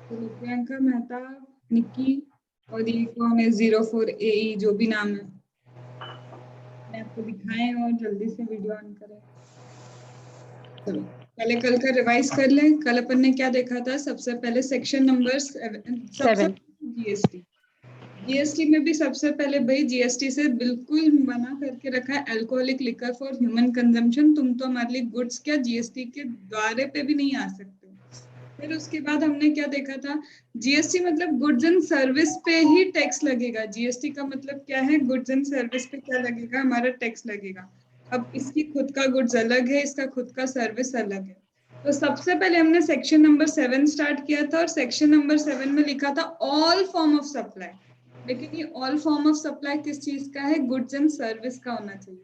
चलो, प्रियंका मेहता, निक्की और ये कौन है 04AE, जो भी नाम है, मैं आपको दिखाएं और जल्दी से वीडियो ऑन करें। चलो पहले कल का रिवाइज कर लें। कल अपन ने क्या देखा था? सबसे पहले सेक्शन नंबर 7 जीएसटी। जीएसटी में भी सबसे पहले भाई जीएसटी से बिल्कुल मना करके रखा है alcoholic liquor for human consumption. तुम तो हमारे लिए गुड्स क्या जीएसटी के द्वारे पे भी नहीं आ सकते। फिर उसके बाद हमने क्या देखा था? जीएसटी मतलब गुड्स एंड सर्विस पे ही टैक्स लगेगा। जीएसटी का मतलब क्या है? गुड्स एंड सर्विस पे क्या लगेगा? हमारा टैक्स लगेगा। अब इसकी खुद का गुड्स अलग है, इसका खुद का सर्विस अलग है। तो सबसे पहले हमने सेक्शन नंबर 7 स्टार्ट किया था और सेक्शन नंबर 7 में लिखा था ऑल फॉर्म ऑफ सप्लाई। लेकिन ये ऑल फॉर्म ऑफ सप्लाई किस चीज का है? गुड्स एंड सर्विस का होना चाहिए।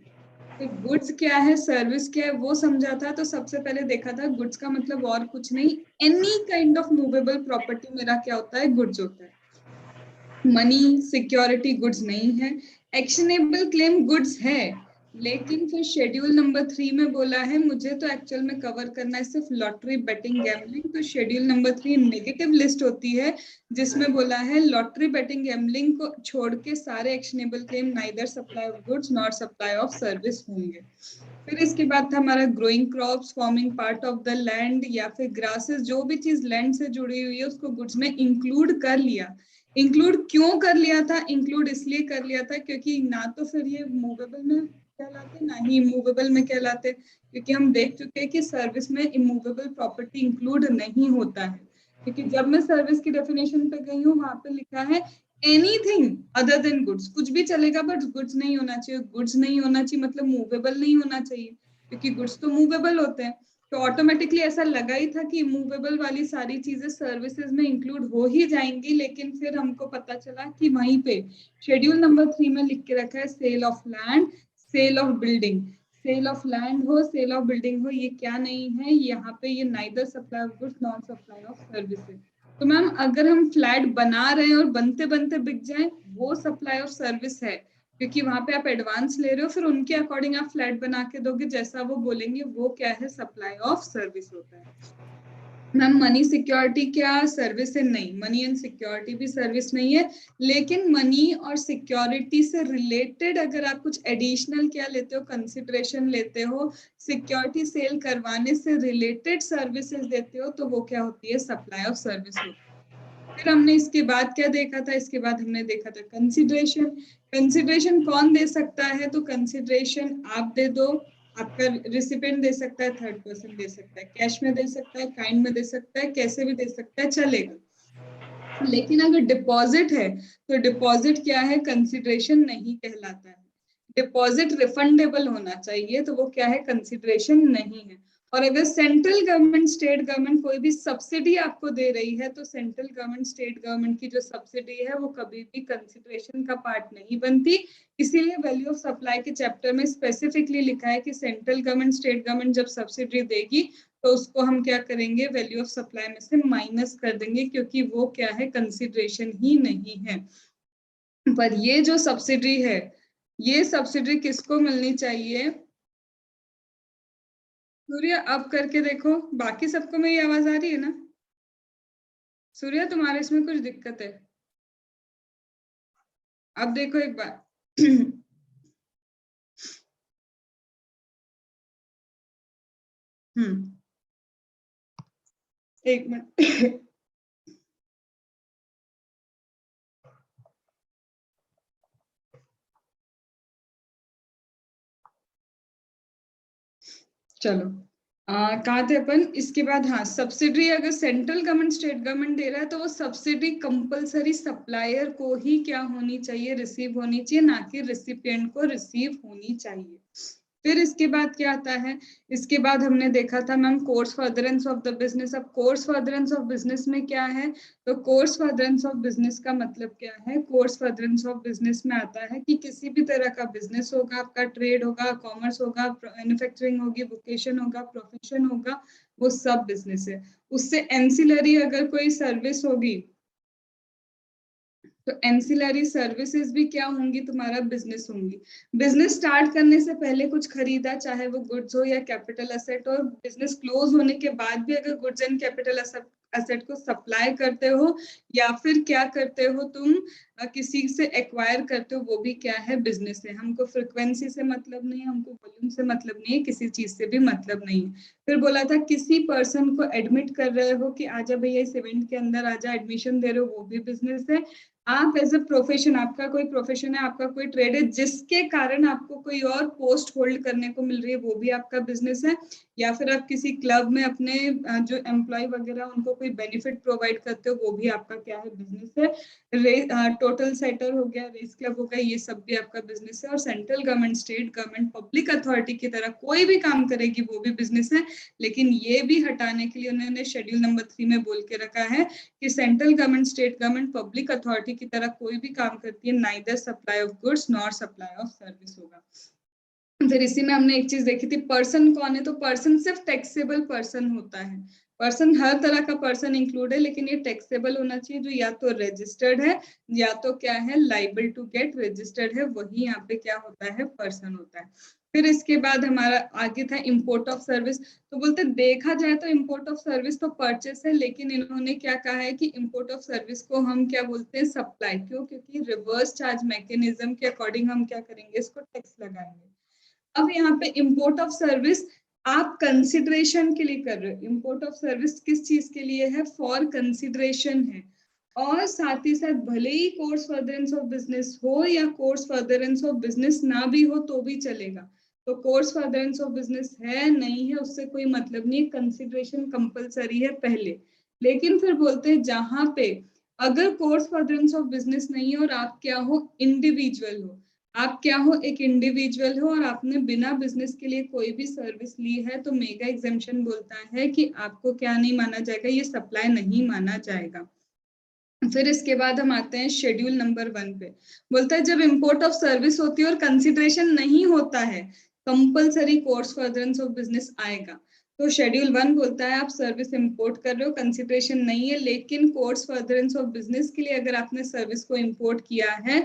तो गुड्स क्या है, सर्विस क्या है, वो समझा था। तो सबसे पहले देखा था गुड्स का मतलब और कुछ नहीं, any kind of movable property मेरा क्या होता है? गुड्स होता है। मनी सिक्योरिटी गुड्स नहीं है। एक्शनेबल क्लेम गुड्स है, लेकिन फिर शेड्यूल नंबर 3 में बोला है मुझे तो एक्चुअल में कवर करना है सिर्फ लॉटरी, बेटिंग, गैम्बलिंग। तो शेड्यूल नंबर 3 नेगेटिव लिस्ट होती है, जिसमें बोला है लॉटरी, बेटिंग, गैम्बलिंग को छोड़ के सारे actionable claim neither supply of goods nor supply of service होंगे। फिर इसके बाद था हमारा growing crops, forming part of the land या फिर ग्रासेस, जो भी चीज लैंड से जुड़ी हुई है उसको गुड्स में इंक्लूड कर लिया। इंक्लूड क्यों कर लिया था? इंक्लूड इसलिए कर लिया था क्योंकि ना तो फिर ये मूवेबल में कहलाते ना ही इमूवेबल में कहलाते, क्योंकि हम देख चुके हैं कि सर्विस में इमूवेबल प्रॉपर्टी इंक्लूड नहीं होता है। क्योंकि जब मैं सर्विस की डेफिनेशन पे गई हूँ वहां पे लिखा है एनीथिंग अदर देन गुड्स। कुछ भी चलेगा बट गुड्स नहीं होना चाहिए। गुड्स नहीं होना चाहिए मतलब मूवेबल नहीं होना चाहिए, क्योंकि गुड्स तो मूवेबल होते हैं। तो ऑटोमेटिकली ऐसा लगा ही था कि मूवेबल वाली सारी चीजें सर्विसेज में इंक्लूड हो ही जाएंगी। लेकिन फिर हमको पता चला कि वहीं पे शेड्यूल नंबर 3 में लिख के रखा है sale of land, sale of building. Sale of land हो, सेल ऑफ बिल्डिंग हो, ये क्या नहीं है यहाँ पे? ये neither supply of goods non supply of services. तो मैम अगर हम फ्लैट बना रहे हैं और बनते बनते बिक जाए, वो सप्लाई ऑफ सर्विस है, क्योंकि वहां पे आप एडवांस ले रहे हो, फिर उनके अकॉर्डिंग आप फ्लैट बना के दोगे, जैसा वो बोलेंगे वो क्या है? सप्लाई ऑफ सर्विस होता है। मैम मनी सिक्योरिटी क्या सर्विस है? नहीं, मनी एंड सिक्योरिटी भी सर्विस नहीं है। लेकिन मनी और सिक्योरिटी से रिलेटेड अगर आप कुछ एडिशनल क्या लेते हो, कंसिडरेशन लेते हो, सिक्योरिटी सेल करवाने से रिलेटेड सर्विसेज देते हो, तो वो क्या होती है? सप्लाई ऑफ सर्विस होती है। फिर हमने इसके बाद क्या देखा था? इसके बाद हमने देखा था कंसिडरेशन। कंसिडरेशन कौन दे सकता है? तो कंसिडरेशन आप दे दो, आपका रिसिपेंट दे सकता है, थर्ड पर्सन दे सकता है, कैश में दे सकता है, काइंड में दे सकता है, कैसे भी दे सकता है, चलेगा। लेकिन अगर डिपॉजिट है तो डिपॉजिट क्या है? कंसिडरेशन नहीं कहलाता है। डिपॉजिट रिफंडेबल होना चाहिए, तो वो क्या है? कंसिडरेशन नहीं है। और अगर सेंट्रल गवर्नमेंट, स्टेट गवर्नमेंट कोई भी सब्सिडी आपको दे रही है, तो सेंट्रल गवर्नमेंट, स्टेट गवर्नमेंट की जो सब्सिडी है वो कभी भी कंसिडरेशन का पार्ट नहीं बनती। इसीलिए वैल्यू ऑफ सप्लाई के चैप्टर में स्पेसिफिकली लिखा है कि सेंट्रल गवर्नमेंट, स्टेट गवर्नमेंट जब सब्सिडी देगी तो उसको हम क्या करेंगे? वैल्यू ऑफ सप्लाई में से माइनस कर देंगे, क्योंकि वो क्या है? कंसिडरेशन ही नहीं है। पर ये जो सब्सिडी है, ये सब्सिडी किसको मिलनी चाहिए? सूर्य अब करके देखो, बाकी सबको मेरी आवाज आ रही है ना? सूर्य तुम्हारे इसमें कुछ दिक्कत है? अब देखो एक बार। एक मिनट। चलो कहाँ थे अपन? इसके बाद हाँ, सब्सिडी अगर सेंट्रल गवर्नमेंट, स्टेट गवर्नमेंट दे रहा है तो वो सब्सिडी कंपलसरी सप्लायर को ही क्या होनी चाहिए? रिसीव होनी चाहिए, ना कि रिसिपिएंट को रिसीव होनी चाहिए। फिर इसके बाद क्या आता है? इसके बाद हमने देखा था ma'am course furtherance of the business. अब कोर्स फर्दरेंस ऑफ बिजनेस में क्या है? तो कोर्स फर्दरेंस ऑफ बिजनेस का मतलब क्या है? कोर्स फर्दरेंस ऑफ बिजनेस में आता है कि किसी भी तरह का बिजनेस होगा, आपका ट्रेड होगा, कॉमर्स होगा, मैन्युफैक्चरिंग होगी, वोकेशन होगा, प्रोफेशन होगा, वो सब बिजनेस है। उससे एंसिलरी अगर कोई सर्विस होगी, तो एंसिलरी सर्विसेज भी क्या होंगी, तुम्हारा बिजनेस होंगी। बिजनेस स्टार्ट करने से पहले कुछ खरीदा, चाहे वो गुड्स हो या कैपिटल एसेट हो, बिजनेस क्लोज होने के बाद भी अगर गुड्स एंड कैपिटल एसेट को सप्लाई करते हो या फिर क्या करते हो तुम किसी से एक्वायर करते हो, वो भी क्या है, बिजनेस है। हमको फ्रिक्वेंसी से मतलब नहीं, हमको वॉल्यूम से मतलब नहीं है, किसी चीज से भी मतलब नहीं है। फिर बोला था किसी पर्सन को एडमिट कर रहे हो कि आजा भैया इस इवेंट के अंदर आजा, एडमिशन दे रहे हो, वो भी बिजनेस है। आप एज अ प्रोफेशन, आपका कोई प्रोफेशन है, आपका कोई ट्रेड है जिसके कारण आपको कोई और पोस्ट होल्ड करने को मिल रही है, वो भी आपका बिजनेस है। या फिर आप किसी क्लब में अपने जो एम्प्लॉय वगैरह उनको कोई बेनिफिट प्रोवाइड करते हो, वो भी आपका क्या है, बिजनेस है। टोटल सेटर हो गया, रेस क्लब हो गया, ये सब भी आपका बिजनेस है। और central government, state government, public authority की तरह कोई भी काम करेगी वो भी बिजनेस है। लेकिन ये भी हटाने के लिए उन्होंने शेड्यूल नंबर 3 में बोल के रखा है कि central government, state government, public authority की तरह कोई भी काम करती है, neither supply of goods nor supply of service होगा। फिर इसी में हमने एक चीज देखी थी, पर्सन कौन है, तो पर्सन सिर्फ टैक्सेबल पर्सन होता है। पर्सन हर तरह का पर्सन इंक्लूड है, लेकिन ये टैक्सेबल होना चाहिए, जो या तो रजिस्टर्ड है या तो क्या है, लाइबल टू गेट रजिस्टर्ड है, वही यहाँ पे क्या होता है, पर्सन होता है। फिर इसके बाद हमारा आगे था इंपोर्ट ऑफ सर्विस। तो बोलते देखा जाए तो इंपोर्ट ऑफ सर्विस तो परचेस है, लेकिन इन्होंने क्या कहा है कि इंपोर्ट ऑफ सर्विस को हम क्या बोलते हैं, सप्लाई। क्यों? क्योंकि रिवर्स चार्ज मैकेनिज्म के अकॉर्डिंग हम क्या करेंगे, इसको टैक्स लगाएंगे। अब यहाँ पे इंपोर्ट ऑफ सर्विस आप कंसिडरेशन के लिए कर रहे हो। इंपोर्ट ऑफ सर्विस किस चीज के लिए है, फॉर कंसिडरेशन है। और साथ ही साथ भले ही कोर्स फर्दरेंस ऑफ बिजनेस हो या कोर्स फर्दरेंस ऑफ बिजनेस ना भी हो तो भी चलेगा। तो कोर्स फर्दरेंस ऑफ बिजनेस है नहीं है उससे कोई मतलब नहीं, कंसिडरेशन कंपलसरी है पहले। लेकिन फिर बोलते हैं जहां पे अगर कोर्स फर्दरेंस ऑफ बिजनेस नहीं है और आप क्या हो, इंडिविजुअल हो, आप क्या हो, एक इंडिविजुअल हो और आपने बिना बिजनेस के लिए कोई भी सर्विस ली है, तो मेगा एग्जेम्पशन बोलता है कि आपको क्या नहीं माना जाएगा, ये सप्लाई नहीं माना जाएगा। फिर इसके बाद हम आते हैं शेड्यूल नंबर 1 पे। बोलता है जब इंपोर्ट ऑफ सर्विस होती है और कंसिडरेशन नहीं होता है, compulsory course furtherance of business आएगा। तो शेड्यूल 1 बोलता है आप सर्विस इंपोर्ट कर रहे हो, कंसिडरेशन नहीं है, लेकिन कोर्स फर्दरेंस ऑफ बिजनेस के लिए अगर आपने सर्विस को इंपोर्ट किया है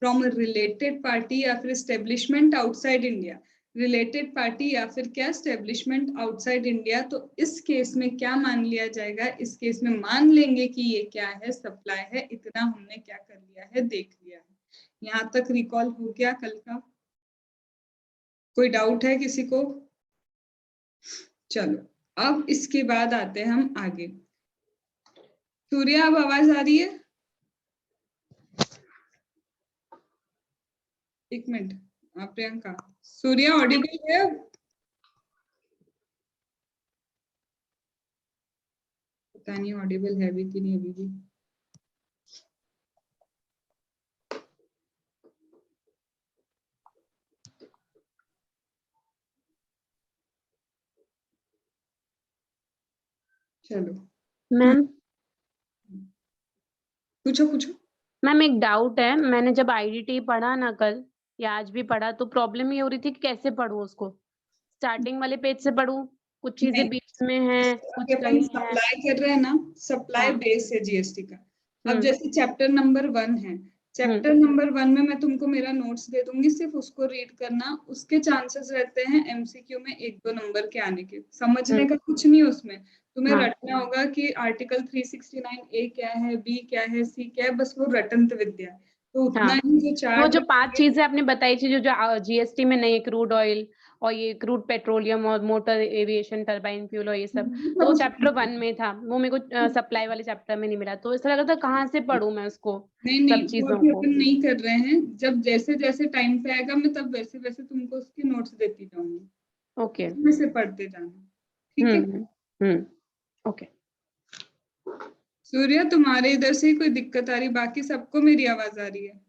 फ्रॉम रिलेटेड पार्टी या फिर establishment outside India, related party या फिर क्या, स्टेब्लिशमेंट आउटसाइड इंडिया, तो इस केस में क्या मान लिया जाएगा, इस केस में मान लेंगे कि ये क्या है, सप्लाई है। इतना हमने क्या कर लिया है, देख लिया है। यहाँ तक रिकॉल हो गया कल का? कोई डाउट है किसी को? चलो अब इसके बाद आते हैं हम आगे। सूर्या अब आवाज आ रही है? एक मिनट, प्रियंका, सूर्या ऑडिबल है? पता नहीं ऑडिबल है भी कि नहीं अभी भी। चलो मैम पूछो पूछो। मैम एक डाउट है, मैंने जब आईडीटी पढ़ा ना कल या आज भी पढ़ा, तो प्रॉब्लम ये हो रही थी कि कैसे पढूं उसको। स्टार्टिंग वाले पेज से पढूं, कुछ चीजें नहीं, बीच में हैं, अभी कुछ अपन कहीं है। सप्लाई कर रहे हैं ना, सप्लाई हाँ। बेस है जीएसटी का। अब हम्म। जैसे चैप्टर नंबर 1 है, हम्म। चैप्टर नंबर 1 में मैं तुमको मेरा नोट्स दे दूंगी, सिर्फ उसको रीड करना। उसके चांसेस रहते हैं एमसीक्यू में 1-2 नंबर के आने के। समझने हम्म। का कुछ नहीं है उसमें, तुम्हें हाँ। रटना होगा कि आर्टिकल 369 ए क्या है, बी क्या है, सी क्या है, बस वो रटंत विद्या है। तो उतना हाँ, ही जो वो चार्ट जो 5 चीजें आपने बताई थी, जो जो जीएसटी में नहीं, क्रूड ऑयल और ये क्रूड पेट्रोलियम और मोटर एविएशन टरबाइन फ्यूल और ये सब, तो वो चैप्टर 1 में था। वो मेरे को सप्लाई वाले चैप्टर में नहीं मिला, तो ऐसा लगा था कहाँ से पढूं मैं उसको, नहीं सब नहीं, वो चीजों अभी को। अपन नहीं कर रहे हैं। जब जैसे जैसे टाइम पे आएगा मैं तब वैसे वैसे तुमको उसके नोट्स देती जाऊंगी, ओके। उसमें से पढ़ते जाना, ठीक है? हम्म। हम्म। ओके। सूर्या तुम्हारे इधर से ही कोई दिक्कत आ रही, बाकी सबको मेरी आवाज आ रही है?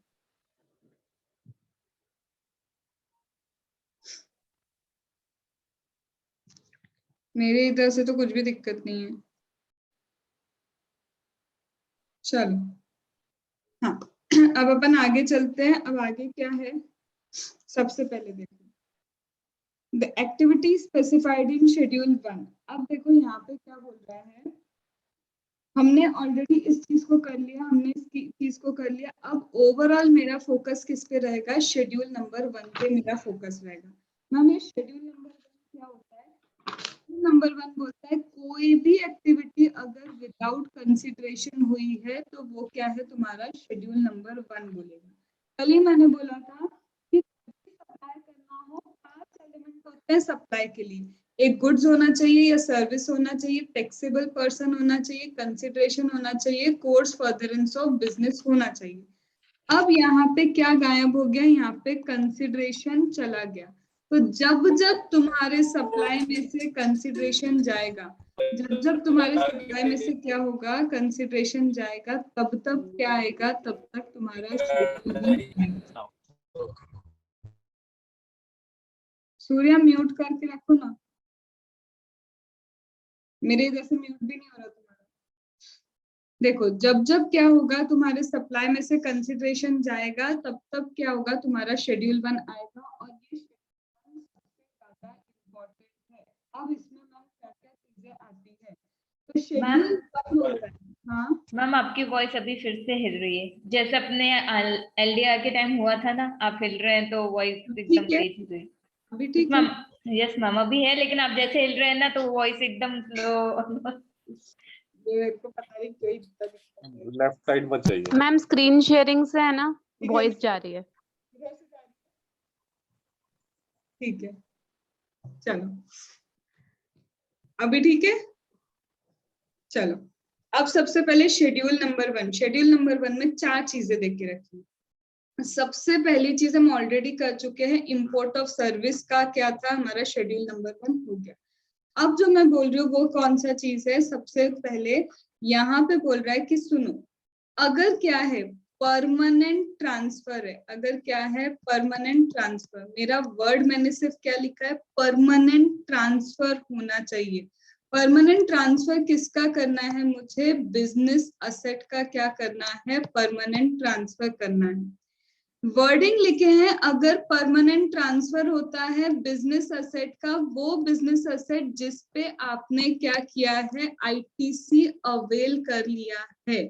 मेरे इधर से तो कुछ भी दिक्कत नहीं है। चलो हाँ, अब अपन आगे चलते हैं। अब आगे क्या है, सबसे पहले देखो the activity specified in schedule 1। अब देखो यहाँ पे क्या बोल रहा है, हमने ऑलरेडी इस चीज को कर लिया, हमने इस चीज को कर लिया। अब ओवरऑल मेरा फोकस किस पे रहेगा? शेड्यूल नंबर 1 पे मेरा फोकस रहेगा। मैम ये शेड्यूल नंबर 1 क्या होता है? नंबर 1 बोलता है कोई भी एक्टिविटी अगर विदाउट कंसिडरेशन हुई है तो वो क्या है? तुम्हारा शेड्यूल नंबर 1 बोलेगा। कल ही मैंने बोला था कि सप्लाई करना हो, 5 एलिमेंट होते हैं सप्लाई के लिए। एक गुड्स होना चाहिए या सर्विस होना चाहिए, टैक्सेबल पर्सन होना चाहिए, कंसिडरेशन होना चाहिए, कोर्स फर्दरेंस ऑफ बिजनेस होना चाहिए। अब यहाँ पे क्या गायब हो गया? यहाँ पे कंसिडरेशन चला गया। तो जब जब तुम्हारे सप्लाई में से कंसिडरेशन जाएगा, जब जब तुम्हारे सप्लाई में से क्या होगा? कंसिडरेशन जाएगा, तब तब क्या आएगा? तब तक तुम्हारा शेड्यूल आएगा। सूर्या म्यूट करके रखो ना, मेरे इधर से म्यूट भी नहीं हो रहा तुम्हारा। देखो जब जब क्या होगा? तुम्हारे सप्लाई में से कंसिडरेशन जाएगा, तब तब क्या होगा? तुम्हारा शेड्यूल 1 आएगा। और ये शेड्यूल 1 सबसे ज्यादा इम्पोर्टेंट है। अब इसमें मैम क्या क्या चीजें आती है? तो शेड्यूल 1 होता है। हाँ मैम आपकी वॉइस अभी फिर से हिल रही है, जैसे अपने एलडीआर के टाइम हुआ था ना, आप हिल रहे हैं तो वॉइस एकदम ठीक है, तेज हो गई। अभी ठीक है। मैम यस मैम अभी है, लेकिन आप जैसे हिल रहे हैं ना तो वॉइस एकदम स्लो। ये को पता नहीं कोई दिक्कत है। लेफ्ट साइड मत जाइए मैम स्क्रीन शेयरिंग से है ना, ठीक है, वॉइस जा रही है। इधर से जा रही है। ठीक है, चलो अभी ठीक है। चलो अब सबसे पहले शेड्यूल नंबर 1। शेड्यूल नंबर 1 में 4 चीजें देख के रखिए। सबसे पहली चीज हम ऑलरेडी कर चुके हैं, इंपोर्ट ऑफ सर्विस का क्या था? हमारा शेड्यूल नंबर 1 हो गया। अब जो मैं बोल रही हूँ वो कौन सा चीज है? सबसे पहले यहाँ पे बोल रहा है कि सुनो, अगर क्या है? परमानेंट ट्रांसफर है। अगर क्या है? Permanent transfer. मेरा वर्ड मैंने सिर्फ क्या लिखा है? परमानेंट ट्रांसफर होना चाहिए। परमानेंट ट्रांसफर किसका करना है? मुझे बिजनेस असेट का क्या करना है? परमानेंट ट्रांसफर करना है। वर्डिंग लिखे हैं, अगर परमानेंट ट्रांसफर होता है बिजनेस असेट का, वो बिजनेस असेट जिसपे आपने क्या किया है? आईटीसी अवेल कर लिया है।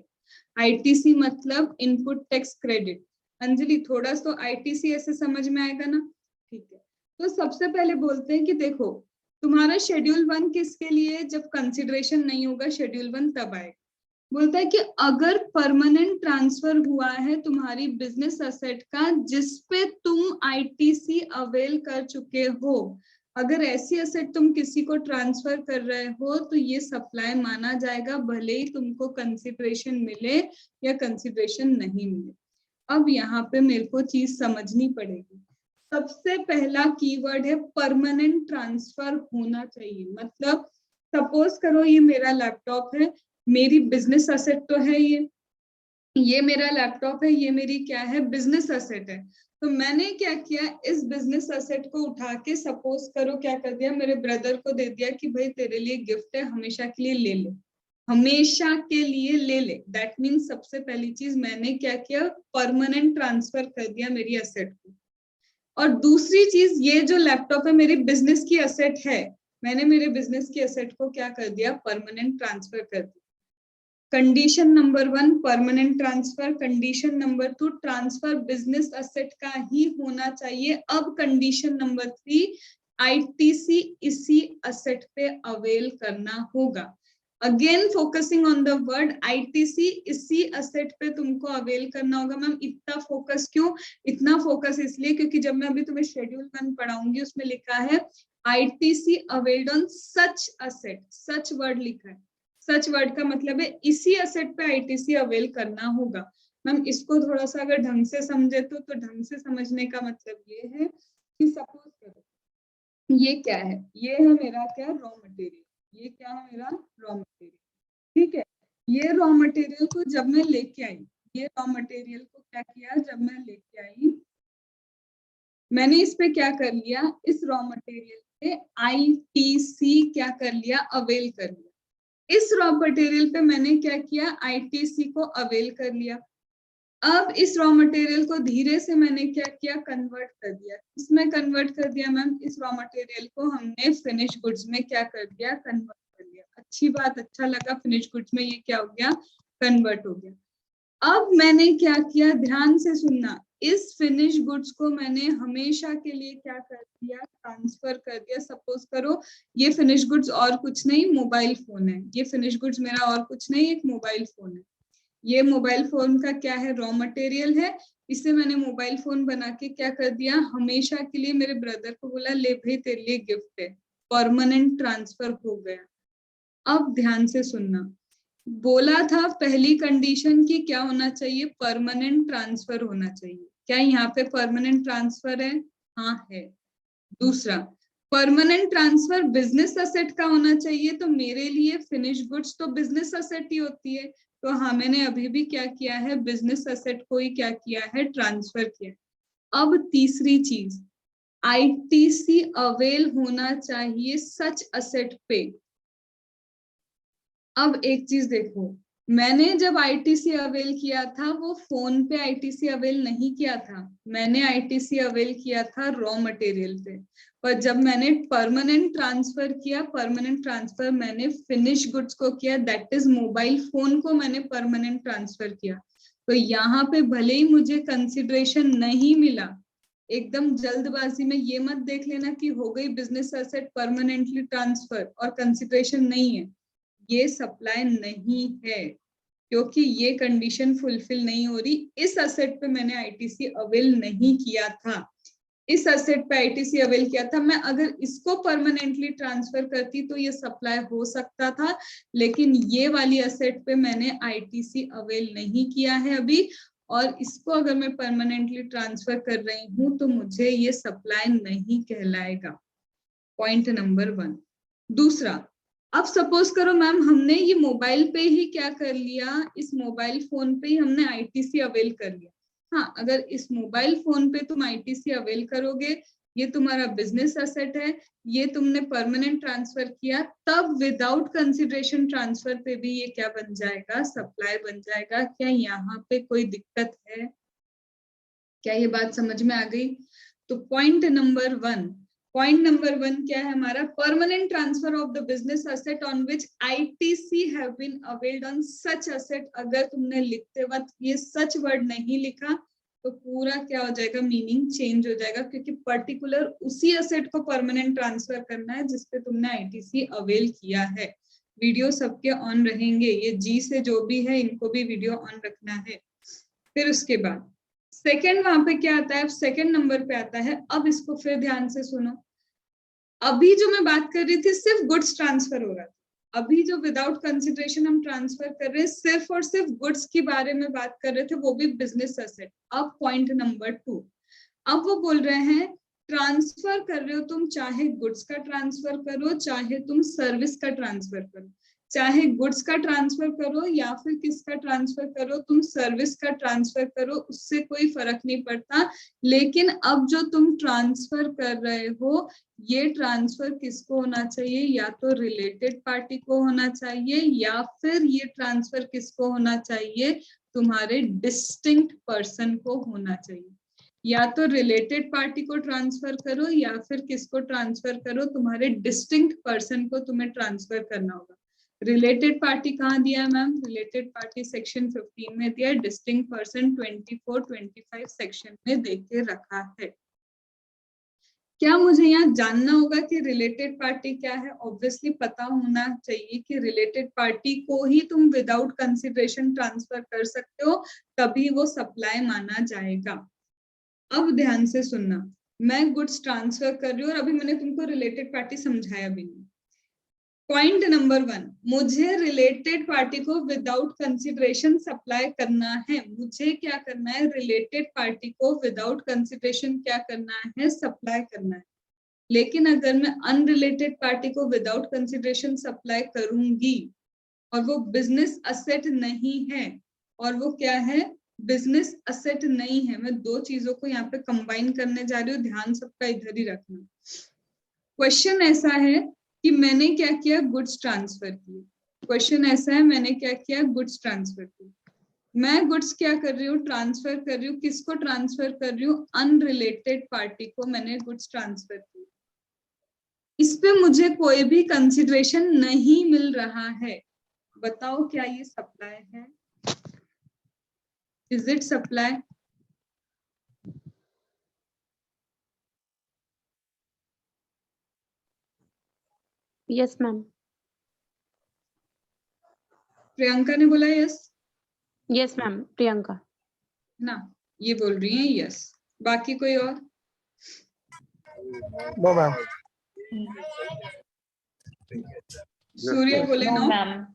आईटीसी मतलब इनपुट टैक्स क्रेडिट। अंजलि थोड़ा तो आईटीसी ऐसे समझ में आएगा ना? ठीक है। तो सबसे पहले बोलते हैं कि देखो तुम्हारा शेड्यूल 1 किसके लिए? जब कंसिडरेशन नहीं होगा शेड्यूल 1 तब आएगा। बोलता है कि अगर परमानेंट ट्रांसफर हुआ है तुम्हारी बिजनेस असेट का जिसपे तुम आईटीसी अवेल कर चुके हो, अगर ऐसी असेट तुम किसी को ट्रांसफर कर रहे हो तो ये सप्लाई माना जाएगा, भले ही तुमको कंसिडरेशन मिले या कंसिडरेशन नहीं मिले। अब यहाँ पे मेरे को चीज समझनी पड़ेगी। सबसे पहला कीवर्ड है परमानेंट ट्रांसफर होना चाहिए। मतलब सपोज करो ये मेरा लैपटॉप है, मेरी बिजनेस असेट तो है ये मेरा लैपटॉप है, ये मेरी क्या है? बिजनेस असेट है। तो मैंने क्या किया? इस बिजनेस असेट को उठा के सपोज करो क्या कर दिया? मेरे ब्रदर को दे दिया कि भाई तेरे लिए गिफ्ट है, हमेशा के लिए ले ले, हमेशा के लिए ले ले। दैट मीन्स सबसे पहली चीज मैंने क्या किया? परमानेंट ट्रांसफर कर दिया मेरी असेट को। और दूसरी चीज, ये जो लैपटॉप है मेरी बिजनेस की असेट है, मैंने मेरे बिजनेस की असेट को क्या कर दिया? परमानेंट ट्रांसफर कर दिया। Condition number 1 permanent transfer. Condition number 2 transfer business asset का ही होना चाहिए। अब कंडीशन नंबर 3 आईटीसी इसी असेट पे अवेल करना होगा। Again focusing on the word ITC, इसी असेट पे तुमको अवेल करना होगा। मैम इतना फोकस क्यों? इतना फोकस इसलिए क्योंकि जब मैं अभी तुम्हें शेड्यूल 1 पढ़ाऊंगी उसमें लिखा है ITC availed on such asset. Such word लिखा है। सच वर्ड का मतलब है इसी असेट पे आईटीसी अवेल करना होगा। मैम इसको थोड़ा सा अगर ढंग से समझे तो ढंग से समझने का मतलब ये है कि सपोज करो ये क्या है? ये है मेरा क्या? Raw material. ये क्या है? मेरा रॉ मटेरियल। ठीक है। ये रॉ मटेरियल को जब मैं लेके आई, ये रॉ मटेरियल को क्या किया? जब मैं लेके आई मैंने इस पे क्या कर लिया? इस रॉ मटेरियल पे आईटीसी क्या कर लिया? अवेल कर लिया। इस रॉ मटेरियल पे मैंने क्या किया? आईटीसी को अवेल कर लिया। अब इस रॉ मटेरियल को धीरे से मैंने क्या किया? कन्वर्ट कर दिया। इसमें कन्वर्ट कर दिया मैम, इस रॉ मटेरियल को हमने फिनिश गुड्स में क्या कर दिया? कन्वर्ट। कर लिया, अच्छी बात, अच्छा लगा। फिनिश गुड्स में ये क्या हो गया, कन्वर्ट हो गया। अब मैंने क्या किया, ध्यान से सुनना, इस फिनिश गुड्स को मैंने हमेशा के लिए क्या कर दिया, ट्रांसफर कर दिया। सपोज करो ये फिनिश गुड्स और कुछ नहीं, मोबाइल फोन है। ये फिनिश गुड्स मेरा और कुछ नहीं, एक मोबाइल फोन है। ये मोबाइल फोन का क्या है, रॉ मटेरियल है। इसे मैंने मोबाइल फोन बना के क्या कर दिया, हमेशा के लिए मेरे ब्रदर को बोला, ले भाई तेरे लिए गिफ्ट है, परमानेंट ट्रांसफर हो गया। अब ध्यान से सुनना, बोला था पहली कंडीशन की क्या होना चाहिए, परमानेंट ट्रांसफर होना चाहिए। क्या यहाँ पे परमानेंट ट्रांसफर है, हाँ है। दूसरा, परमानेंट ट्रांसफर बिजनेस असेट का होना चाहिए, तो मेरे लिए फिनिश गुड्स तो बिजनेस असेट ही होती है। तो हाँ, मैंने अभी भी क्या किया है, बिजनेस असेट को ही क्या किया है, ट्रांसफर किया। अब तीसरी चीज, आईटीसी अवेल होना चाहिए सच असेट पे। अब एक चीज देखो, मैंने जब आईटीसी अवेल किया था वो फोन पे आईटीसी अवेल नहीं किया था, मैंने आईटीसी अवेल किया था रॉ मटेरियल पे। पर जब मैंने परमानेंट ट्रांसफर किया, परमानेंट ट्रांसफर मैंने फिनिश गुड्स को किया, दैट इज मोबाइल फोन को मैंने परमानेंट ट्रांसफर किया। तो यहाँ पे भले ही मुझे कंसिडरेशन नहीं मिला, एकदम जल्दबाजी में ये मत देख लेना कि हो गई बिजनेस एसेट परमानेंटली ट्रांसफर और कंसिडरेशन नहीं है, ये सप्लाई नहीं है, क्योंकि ये कंडीशन फुलफिल नहीं हो रही। इस असेट पे मैंने आईटीसी अवेल नहीं किया था, इस असेट पे आईटीसी अवेल किया था। मैं अगर इसको परमानेंटली ट्रांसफर करती तो ये सप्लाई हो सकता था, लेकिन ये वाली असेट पे मैंने आईटीसी अवेल नहीं किया है अभी, और इसको अगर मैं परमानेंटली ट्रांसफर कर रही हूँ तो मुझे ये सप्लाई नहीं कहलाएगा। Point number 1। दूसरा, अब सपोज करो मैम हमने ये मोबाइल पे ही क्या कर लिया, इस मोबाइल फोन पे ही हमने आईटीसी अवेल कर लिया। हाँ, अगर इस मोबाइल फोन पे तुम आईटीसी अवेल करोगे, ये तुम्हारा बिजनेस एसेट है, ये तुमने परमानेंट ट्रांसफर किया, तब विदाउट कंसिडरेशन ट्रांसफर पे भी ये क्या बन जाएगा, सप्लाई बन जाएगा। क्या यहाँ पे कोई दिक्कत है, क्या ये बात समझ में आ गई? तो पॉइंट नंबर 1 क्या है हमारा, permanent transfer of the business asset on which ITC have been availed on such asset. अगर तुमने लिखते वक्त ये सच वर्ड नहीं लिखा तो पूरा क्या हो जाएगा, मीनिंग चेंज हो जाएगा, क्योंकि पर्टिकुलर उसी एसेट को परमानेंट ट्रांसफर करना है जिसपे तुमने आईटीसी अवेल किया है। वीडियो सबके ऑन रहेंगे, ये जी से जो भी है इनको भी वीडियो ऑन रखना है। फिर उसके बाद सेकंड वहां पे क्या आता है, सेकंड नंबर पे आता है। अब इसको फिर ध्यान से सुनो, अभी जो मैं बात कर रही थी सिर्फ गुड्स ट्रांसफर हो रहा था, अभी जो विदाउट कंसिडरेशन हम ट्रांसफर कर रहे हैं सिर्फ और सिर्फ गुड्स के बारे में बात कर रहे थे, वो भी बिजनेस एसेट। अब पॉइंट नंबर 2, अब वो बोल रहे हैं ट्रांसफर कर रहे हो तुम, चाहे गुड्स का ट्रांसफर करो चाहे तुम सर्विस का ट्रांसफर करो, चाहे गुड्स का ट्रांसफर करो या फिर किसका ट्रांसफर करो, तुम सर्विस का ट्रांसफर करो, उससे कोई फर्क नहीं पड़ता। लेकिन अब जो तुम ट्रांसफर कर रहे हो, ये ट्रांसफर किसको होना चाहिए, या तो रिलेटेड पार्टी को होना चाहिए, या फिर ये ट्रांसफर किसको होना चाहिए, तुम्हारे डिस्टिंक्ट पर्सन को होना चाहिए। या तो रिलेटेड पार्टी को ट्रांसफर करो या फिर किसको ट्रांसफर करो, तुम्हारे डिस्टिंक्ट पर्सन को तुम्हें ट्रांसफर करना होगा। रिलेटेड पार्टी कहाँ दिया है मैम, रिलेटेड पार्टी सेक्शन 15 में दिया है, डिस्टिंक्ट पर्सन 24-25 सेक्शन में देख के रखा है। क्या मुझे यहाँ जानना होगा कि रिलेटेड पार्टी क्या है? ऑब्वियसली पता होना चाहिए कि रिलेटेड पार्टी को ही तुम विदाउट कंसिडरेशन ट्रांसफर कर सकते हो, तभी वो सप्लाई माना जाएगा। अब ध्यान से सुनना, मैं गुड्स ट्रांसफर कर रही हूँ और अभी मैंने तुमको रिलेटेड पार्टी समझाया भी नहीं। पॉइंट नंबर 1, मुझे रिलेटेड पार्टी को विदाउट कंसिडरेशन सप्लाई करना है। मुझे क्या करना है, रिलेटेड पार्टी को विदाउट कंसिडरेशन क्या करना है, सप्लाई करना है। लेकिन अगर मैं अनरिलेटेड पार्टी को विदाउट कंसिडरेशन सप्लाई करूंगी और वो बिजनेस असेट नहीं है, और वो क्या है, बिजनेस असेट नहीं है, मैं दो चीजों को यहाँ पे कंबाइन करने जा रही हूँ, ध्यान सबका इधर ही रखना। क्वेश्चन ऐसा है कि मैंने क्या किया, गुड्स ट्रांसफर किए। क्वेश्चन ऐसा है, मैंने क्या किया, गुड्स ट्रांसफर किए। मैं गुड्स क्या कर रही हूँ, ट्रांसफर कर रही हूँ, किसको ट्रांसफर कर रही हूँ, अनरिलेटेड पार्टी को मैंने गुड्स ट्रांसफर किए। इस पे मुझे कोई भी कंसिडरेशन नहीं मिल रहा है, बताओ क्या ये सप्लाई है? Is it supply? Yes ma'am. Priyanka ने बोला यस यस मैम, प्रियंका। ना, ये बोल रही है यस। बाकी कोई और? No ma'am. सूर्य बोले नो नो। मैम।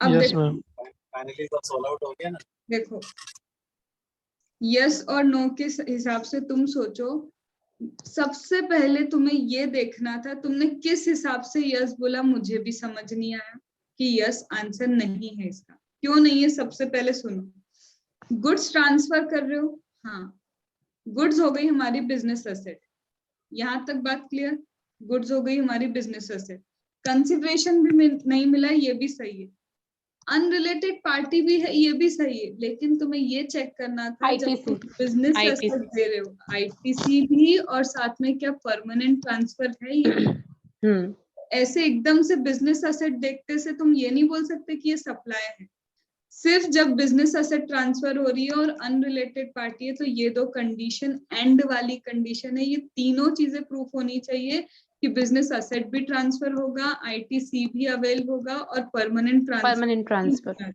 अब यस देखो, मैम। फाइनली सब सोल्ड आउट हो गया ना। देखो यस और नो के हिसाब से तुम सोचो। सबसे पहले तुम्हें ये देखना था तुमने किस हिसाब से यस बोला, मुझे भी समझ नहीं आया कि यस आंसर नहीं है इसका। क्यों नहीं है? सबसे पहले सुनो, गुड्स ट्रांसफर कर रहे हो, हाँ गुड्स हो गई हमारी बिजनेस एसेट, यहां तक बात क्लियर। गुड्स हो गई हमारी बिजनेस एसेट, कंसिडरेशन भी नहीं मिला, ये भी सही है। अनरिलेटेड पार्टी भी है, ये भी सही है, लेकिन तुम्हें ये चेक करना था जब ITC, तुम बिजनेस ITC। एसेट दे रहे हो, आईटीसी भी और साथ में क्या परमानेंट ट्रांसफर है ये? ऐसे एकदम से बिजनेस एसेट देखते से तुम ये नहीं बोल सकते कि ये सप्लाई है। सिर्फ जब बिजनेस एसेट ट्रांसफर हो रही है और अनरिलेटेड पार्टी है, तो ये दो कंडीशन एंड वाली कंडीशन है, ये तीनों चीजें प्रूफ होनी चाहिए कि बिजनेस एसेट भी ट्रांसफर होगा, आईटीसी भी अवेल होगा और परमानेंट ट्रांसफर।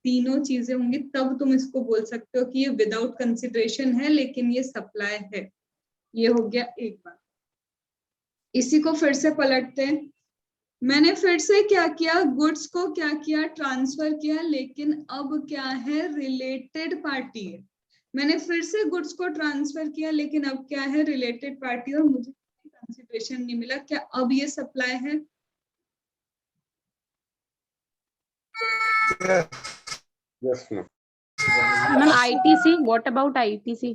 तीनों चीजें होंगी तब तुम इसको बोल सकते हो कि ये विदाउट कंसिडरेशन है लेकिन ये सप्लाई है। ये हो गया एक बात। इसी को फिर से पलटते हैं। मैंने फिर से क्या किया, गुड्स को क्या किया, ट्रांसफर किया, लेकिन अब क्या है, रिलेटेड पार्टी है। मैंने फिर से गुड्स को ट्रांसफर किया लेकिन अब क्या है, रिलेटेड पार्टी, और मुझे कंसिडरेशन नहीं मिला। क्या अब ये सप्लाई है? Yes ma'am. Ma'am ITC, what about ITC?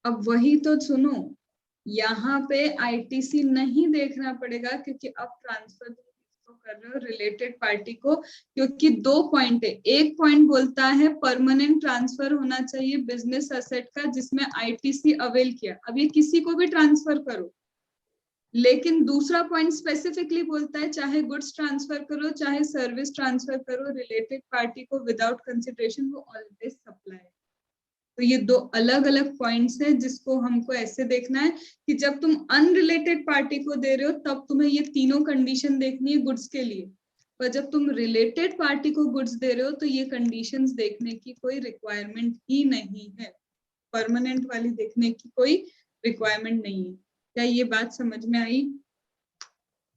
अब वही तो सुनो, यहाँ पे आईटीसी नहीं देखना पड़ेगा क्योंकि अब ट्रांसफर कर रहे हो रिलेटेड पार्टी को, क्योंकि दो पॉइंट है। एक पॉइंट बोलता है परमानेंट ट्रांसफर होना चाहिए बिजनेस एसेट का जिसमें आईटीसी अवेल किया, अब ये किसी को भी ट्रांसफर करो। लेकिन दूसरा पॉइंट स्पेसिफिकली बोलता है चाहे गुड्स ट्रांसफर करो चाहे सर्विस ट्रांसफर करो, रिलेटेड पार्टी को विदाउट कंसिडरेशन वो ऑलवेज सप्लाई। तो ये दो अलग अलग पॉइंट्स हैं जिसको हमको ऐसे देखना है कि जब तुम अनरिलेटेड पार्टी को दे रहे हो तब तुम्हें ये तीनों कंडीशन देखनी है गुड्स के लिए, पर जब तुम रिलेटेड पार्टी को गुड्स दे रहे हो तो ये कंडीशंस देखने की कोई रिक्वायरमेंट ही नहीं है, परमानेंट वाली देखने की कोई रिक्वायरमेंट नहीं है। क्या ये बात समझ में आई?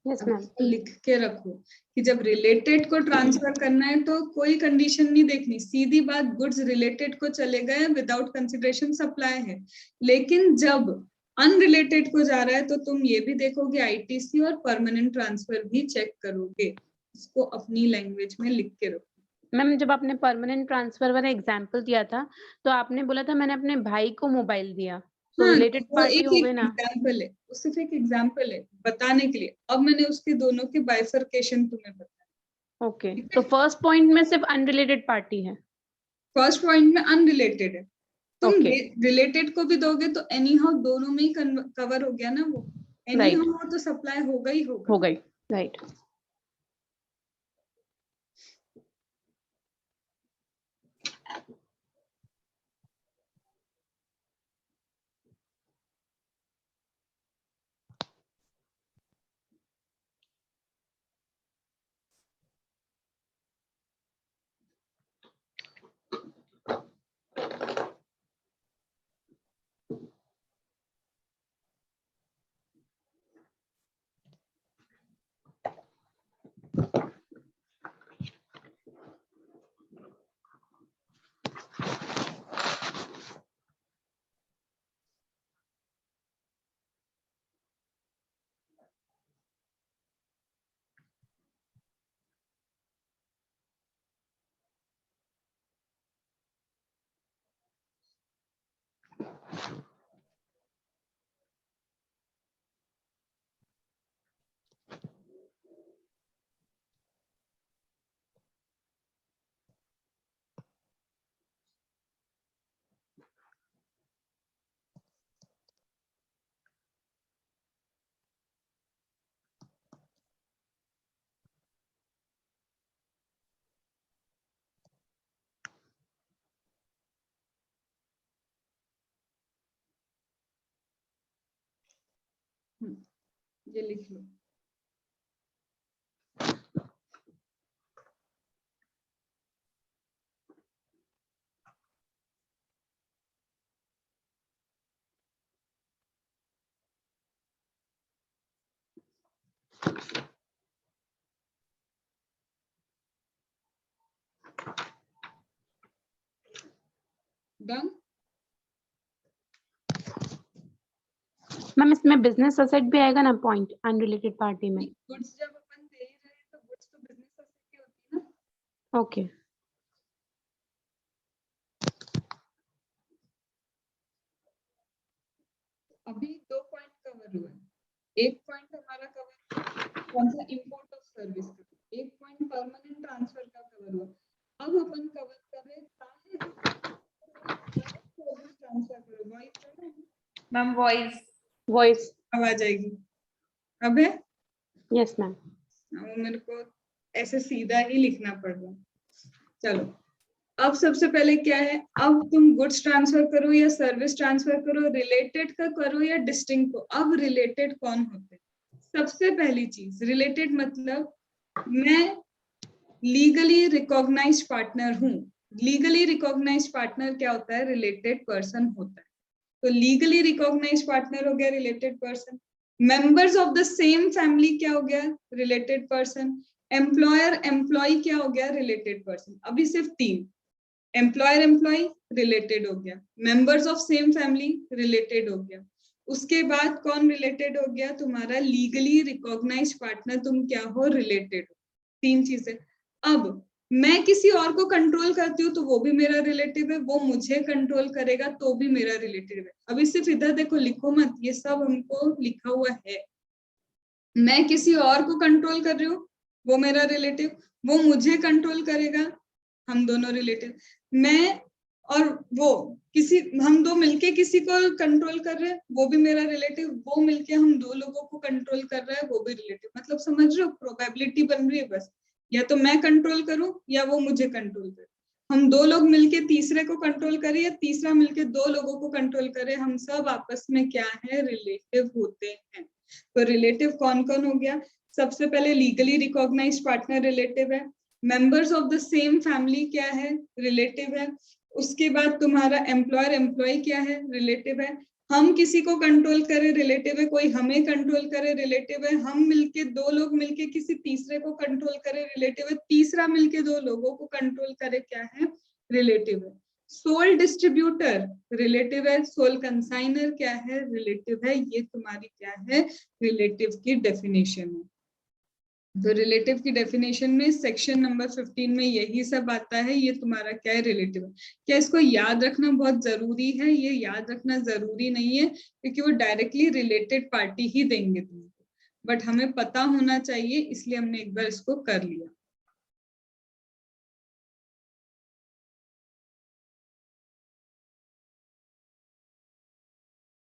Yes ma'am. लिख के रखो कि जब रिलेटेड को ट्रांसफर करना है तो कोई कंडीशन नहीं देखनी, सीधी बात, गुड्स रिलेटेड को चले गए विदाउट कंसिडरेशन सप्लाई है। लेकिन जब अनरिलेटेड को जा रहा है तो तुम ये भी देखोगे आईटीसी और परमानेंट ट्रांसफर भी चेक करोगे। इसको अपनी लैंग्वेज में लिख के रखो। मैम जब आपने परमानेंट ट्रांसफर वाला एग्जांपल दिया था तो आपने बोला था मैंने अपने भाई को मोबाइल दिया, तो हाँ, रिलेटेड वो पार्टी एक हो गई ना। एग्जाम्पल है, वो सिर्फ एक एग्जाम्पल है बताने के लिए। अब मैंने उसके दोनों के बाइफरकेशन तुम्हें बताया। ओके, तो फर्स्ट पॉइंट में सिर्फ अनरिलेटेड पार्टी है। फर्स्ट पॉइंट में अनरिलेटेड है, तुम Okay. रिलेटेड को भी दोगे तो एनी हाउ दोनों में ही कवर हो गया ना, वो एनी Right. हाउ तो सप्लाई होगा ही होगा। हो गई, राइट। ये लिख लो। डन। मैम इसमें बिजनेस असेट भी आएगा ना पॉइंट अनरिलेटेड पार्टी में? गुड्स जब अपन दे ही रहे हैं तो गुड्स तो बिजनेस असेट की होती है ना। ओके अभी 2 पॉइंट कवर हुए। एक पॉइंट हमारा कवर कौन सा, इंपोर्ट ऑफ सर्विस का। एक पॉइंट परमानेंट ट्रांसफर का कवर हुआ। अब अपन कवर कर रहे ट्रांसफर करो। वॉइस मैम वॉइस अब आ जाएगी। अब है यस मैम। वो मेरे को ऐसे सीधा ही लिखना पड़ रहा है। चलो अब सबसे पहले क्या है, अब तुम गुड्स ट्रांसफर करो या सर्विस ट्रांसफर करो, रिलेटेड का करो या डिस्टिंक्ट को। अब रिलेटेड कौन होते हैं? सबसे पहली चीज रिलेटेड मतलब मैं लीगली रिकॉग्नाइज्ड पार्टनर हूँ। लीगली रिकॉग्नाइज्ड पार्टनर क्या होता है? रिलेटेड पर्सन होता है। तो लीगली रिकॉग्नाइज्ड पार्टनर हो गया related person. Members of the same family क्या हो गया? Related person. एम्प्लॉयर एम्प्लॉय क्या हो गया? Related person. अभी सिर्फ 3, एम्प्लॉयर एम्प्लॉय रिलेटेड हो गया, members of same family related हो गया। उसके बाद कौन रिलेटेड हो गया? तुम्हारा लीगली रिकॉग्नाइज्ड पार्टनर, तुम क्या हो? रिलेटेड हो। 3 चीजें। अब मैं किसी और को कंट्रोल करती हूँ तो वो भी मेरा रिलेटिव है, वो मुझे कंट्रोल करेगा तो भी मेरा रिलेटिव है। अभी सिर्फ इधर देखो, लिखो मत, ये सब हमको लिखा हुआ है। मैं किसी और को कंट्रोल कर रही हूँ, वो मेरा रिलेटिव, वो मुझे कंट्रोल करेगा, हम दोनों रिलेटिव। मैं और वो किसी, हम दो मिलके किसी को कंट्रोल कर रहे हैं, वो भी मेरा रिलेटिव। वो मिलके हम 2 लोगों को कंट्रोल कर रहा है, वो भी रिलेटिव। मतलब समझ रहे हो, प्रोबेबिलिटी बन रही है बस। या तो मैं कंट्रोल करूं या वो मुझे कंट्रोल करे। हम 2 लोग मिलके तीसरे को कंट्रोल करें या तीसरा मिलके 2 लोगों को कंट्रोल करे, हम सब आपस में क्या है? रिलेटिव होते हैं। तो रिलेटिव कौन कौन हो गया? सबसे पहले लीगली रिकॉग्नाइज्ड पार्टनर रिलेटिव है। Members of the same family क्या है? रिलेटिव है। उसके बाद तुम्हारा एम्प्लॉयर एम्प्लॉय क्या है? रिलेटिव है। हम किसी को कंट्रोल करें, रिलेटिव है। कोई हमें कंट्रोल करे, रिलेटिव है। हम मिलके 2 लोग मिलके किसी तीसरे को कंट्रोल करे, रिलेटिव है। तीसरा मिलके 2 लोगों को कंट्रोल करे, क्या है? रिलेटिव है। सोल डिस्ट्रीब्यूटर रिलेटिव है। सोल कंसाइनर क्या है? रिलेटिव है। ये तुम्हारी क्या है? रिलेटिव की डेफिनेशन है। तो रिलेटिव की डेफिनेशन में सेक्शन नंबर 15 में यही सब आता है। ये तुम्हारा क्या है? रिलेटिव। क्या इसको याद रखना बहुत जरूरी है? ये याद रखना जरूरी नहीं है, क्योंकि वो डायरेक्टली रिलेटेड पार्टी ही देंगे तुमको, बट हमें पता होना चाहिए, इसलिए हमने एक बार इसको कर लिया।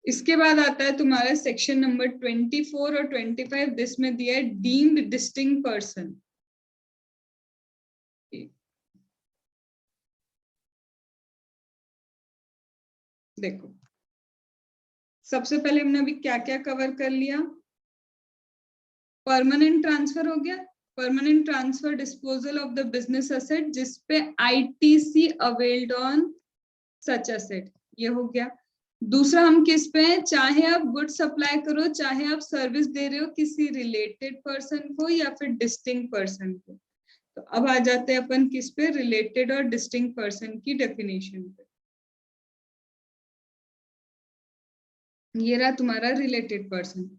इसके बाद आता है तुम्हारा सेक्शन नंबर 24 और 25। दिस में दिया है डीम्ड डिस्टिंक्ट पर्सन। देखो सबसे पहले हमने अभी क्या क्या कवर कर लिया? परमानेंट ट्रांसफर हो गया। Permanent transfer disposal of the business asset जिसपे ITC availed on such asset, ये हो गया। दूसरा हम किस पे हैं? चाहे आप गुड सप्लाई करो, चाहे आप सर्विस दे रहे हो किसी रिलेटेड पर्सन को या फिर डिस्टिंक्ट पर्सन को। तो अब आ जाते हैं अपन किस पे? रिलेटेड और डिस्टिंक्ट पर्सन की डेफिनेशन पे। ये रहा तुम्हारा रिलेटेड पर्सन।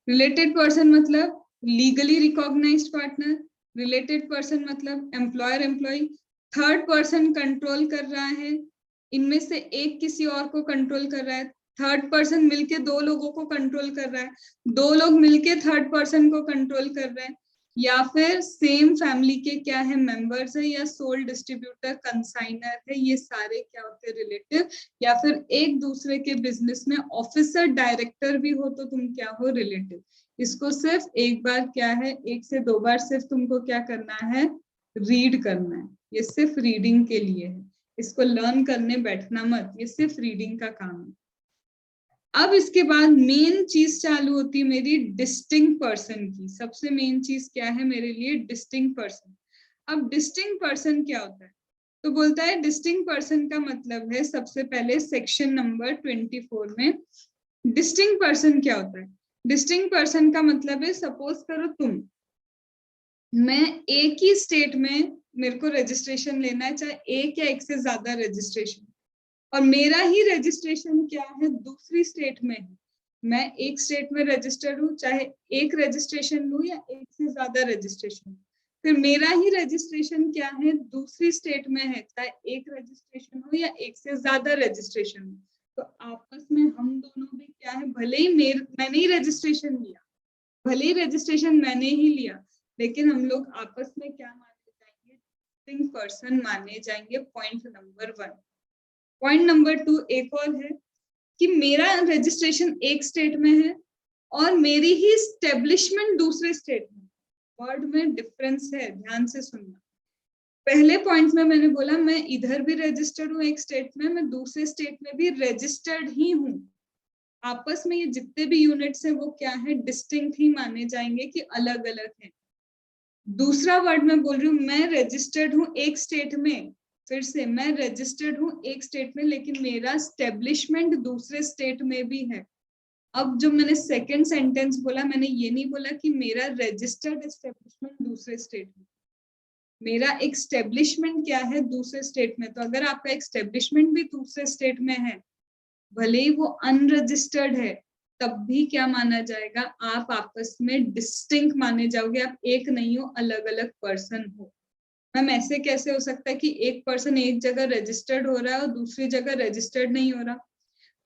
रिलेटेड पर्सन मतलब legally recognised partner. Related person मतलब employer employee. Third person control कर रहा है, इनमें से एक किसी और को कंट्रोल कर रहा है। थर्ड पर्सन मिलके 2 लोगों को कंट्रोल कर रहा है, 2 लोग मिलके थर्ड पर्सन को कंट्रोल कर रहे हैं। या फिर सेम फैमिली के क्या है? मेंबर्स है, या सोल डिस्ट्रीब्यूटर कंसाइनर है। ये सारे क्या होते हैं? रिलेटिव। या फिर एक दूसरे के बिजनेस में ऑफिसर डायरेक्टर भी हो तो तुम क्या हो? रिलेटिव। इसको सिर्फ एक बार क्या है, 1 से 2 बार सिर्फ तुमको क्या करना है? रीड करना है। ये सिर्फ रीडिंग के लिए है, इसको लर्न करने बैठना मत, ये सिर्फ रीडिंग का काम है। अब इसके बाद मेन चीज चालू होती है मेरी डिस्टिंक्ट पर्सन की। सबसे मेन चीज क्या है मेरे लिए? Distinct person. अब डिस्टिंक्ट पर्सन क्या होता है? तो बोलता है डिस्टिंक्ट पर्सन का मतलब है, सबसे पहले सेक्शन नंबर 24 में डिस्टिंक्ट पर्सन क्या होता है? डिस्टिंक्ट पर्सन का मतलब है, सपोज करो मैं एक ही स्टेट में मेरे को रजिस्ट्रेशन लेना है, चाहे एक या एक से ज्यादा रजिस्ट्रेशन, और मेरा ही रजिस्ट्रेशन क्या है? दूसरी स्टेट में है। मैं एक स्टेट में रजिस्टर्ड हूँ, चाहे एक रजिस्ट्रेशन लूँ या एक से ज्यादा रजिस्ट्रेशन, फिर मेरा ही रजिस्ट्रेशन क्या है? दूसरी स्टेट में है, चाहे एक रजिस्ट्रेशन हो या एक से ज्यादा रजिस्ट्रेशन हो। तो आपस में हम दोनों भी क्या है, भले ही मैंने ही रजिस्ट्रेशन लिया, भले ही रजिस्ट्रेशन मैंने ही लिया, लेकिन हम लोग आपस में क्या माने जाएंगे? डिस्टिंक्ट पर्सन माने जाएंगे। Point number 1। पॉइंट नंबर 2 एक और है कि मेरा रजिस्ट्रेशन एक स्टेट में है और मेरी ही स्टेब्लिशमेंट दूसरे स्टेट में। वर्ड में डिफरेंस है, ध्यान से सुनना। पहले पॉइंट में मैंने बोला मैं इधर भी रजिस्टर्ड हूँ एक स्टेट में, मैं दूसरे स्टेट में भी रजिस्टर्ड ही हूँ। आपस में ये जितने भी यूनिट्स हैं वो क्या है? डिस्टिंक्ट ही माने जाएंगे कि अलग अलग है। दूसरा वर्ड में बोल रही हूँ मैं रजिस्टर्ड हूँ एक स्टेट में, फिर से मैं रजिस्टर्ड हूँ एक स्टेट में, लेकिन मेरा स्टेब्लिशमेंट दूसरे स्टेट में भी है। अब जो मैंने सेकंड सेंटेंस बोला, मैंने ये नहीं बोला कि मेरा रजिस्टर्ड एस्टेब्लिशमेंट दूसरे स्टेट में, मेरा एक स्टेब्लिशमेंट क्या है? दूसरे स्टेट में। तो अगर आपका एक स्टेब्लिशमेंट भी दूसरे स्टेट में है, भले ही वो अनरजिस्टर्ड है, तब भी क्या माना जाएगा? आप आपस में डिस्टिंक्ट माने जाओगे। आप एक नहीं हो, अलग अलग पर्सन हो। मैम ऐसे कैसे हो सकता है कि एक पर्सन एक जगह रजिस्टर्ड हो रहा है और दूसरी जगह रजिस्टर्ड नहीं हो रहा?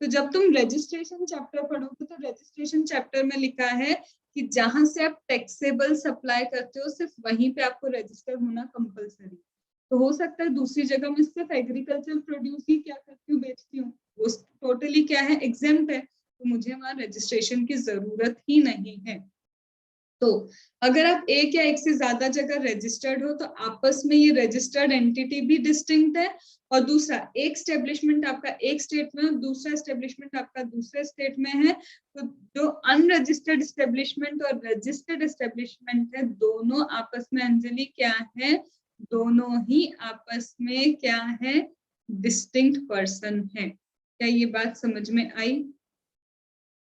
तो जब तुम रजिस्ट्रेशन चैप्टर पढ़ोगे तो रजिस्ट्रेशन चैप्टर में लिखा है कि जहां से आप टैक्सेबल सप्लाई करते हो, सिर्फ वहीं पे आपको रजिस्टर होना कंपलसरी। तो हो सकता है दूसरी जगह में सिर्फ एग्रीकल्चर प्रोड्यूस ही क्या करती हूँ, बेचती हूँ, वो टोटली क्या है? एग्जेम्प्ट है, तो मुझे वहां रजिस्ट्रेशन की जरूरत ही नहीं है। तो अगर आप एक या एक से ज्यादा जगह रजिस्टर्ड हो तो आपस में ये रजिस्टर्ड एंटिटी भी डिस्टिंक्ट है। और दूसरा, एक स्टेब्लिशमेंट आपका एक स्टेट में और दूसरा स्टेब्लिशमेंट आपका दूसरे स्टेट में है, तो जो अनरजिस्टर्ड स्टेब्लिशमेंट और रजिस्टर्ड स्टेब्लिशमेंट है, दोनों आपस में अंजलि क्या है? दोनों ही आपस में क्या है? डिस्टिंक्ट पर्सन है। क्या ये बात समझ में आई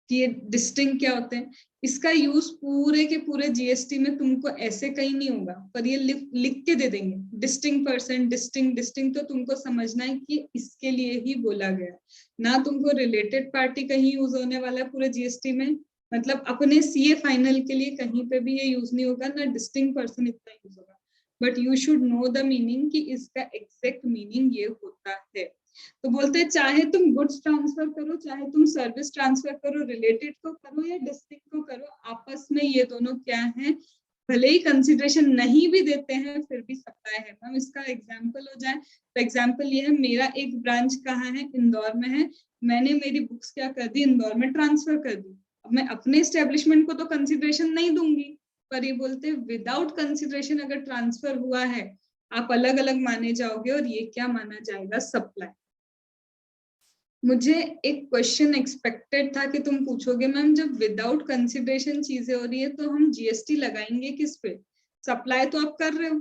कि ये डिस्टिंक्ट क्या होते हैं? इसका यूज पूरे के पूरे जीएसटी में तुमको ऐसे कहीं नहीं होगा, पर ये लिख के दे देंगे डिस्टिंक्ट पर्सन, डिस्टिंक्ट डिस्टिंक्ट, तो तुमको समझना है कि इसके लिए ही बोला गया। ना तुमको रिलेटेड पार्टी कहीं यूज होने वाला है पूरे जीएसटी में, मतलब अपने सीए फाइनल के लिए कहीं पे भी ये यूज नहीं होगा, ना डिस्टिंक्ट पर्सन इतना यूज होगा। But you should know the meaning कि इसका एग्जैक्ट मीनिंग ये होता है। तो बोलते हैं चाहे तुम गुड्स ट्रांसफर करो, चाहे तुम सर्विस ट्रांसफर करो, रिलेटेड को करो या डिस्टिंक्ट को करो, आपस में ये दोनों क्या है? भले ही कंसिडरेशन नहीं भी देते हैं फिर भी सप्लाई है। मैम इसका एग्जांपल हो जाए तो एग्जांपल ये है, मेरा एक ब्रांच कहाँ है? इंदौर में है। मैंने मेरी बुक्स क्या कर दी? इंदौर में ट्रांसफर कर दी। अब मैं अपने एस्टेब्लिशमेंट को तो कंसिडरेशन नहीं दूंगी, पर ये बोलते विदाउट कंसिडरेशन अगर ट्रांसफर हुआ है, आप अलग अलग माने जाओगे और ये क्या माना जाएगा? सप्लाई। मुझे एक क्वेश्चन एक्सपेक्टेड था कि तुम पूछोगे मैम जब विदाउट कंसिडरेशन चीजें हो रही है तो हम जीएसटी लगाएंगे किस पे? सप्लाई तो आप कर रहे हो,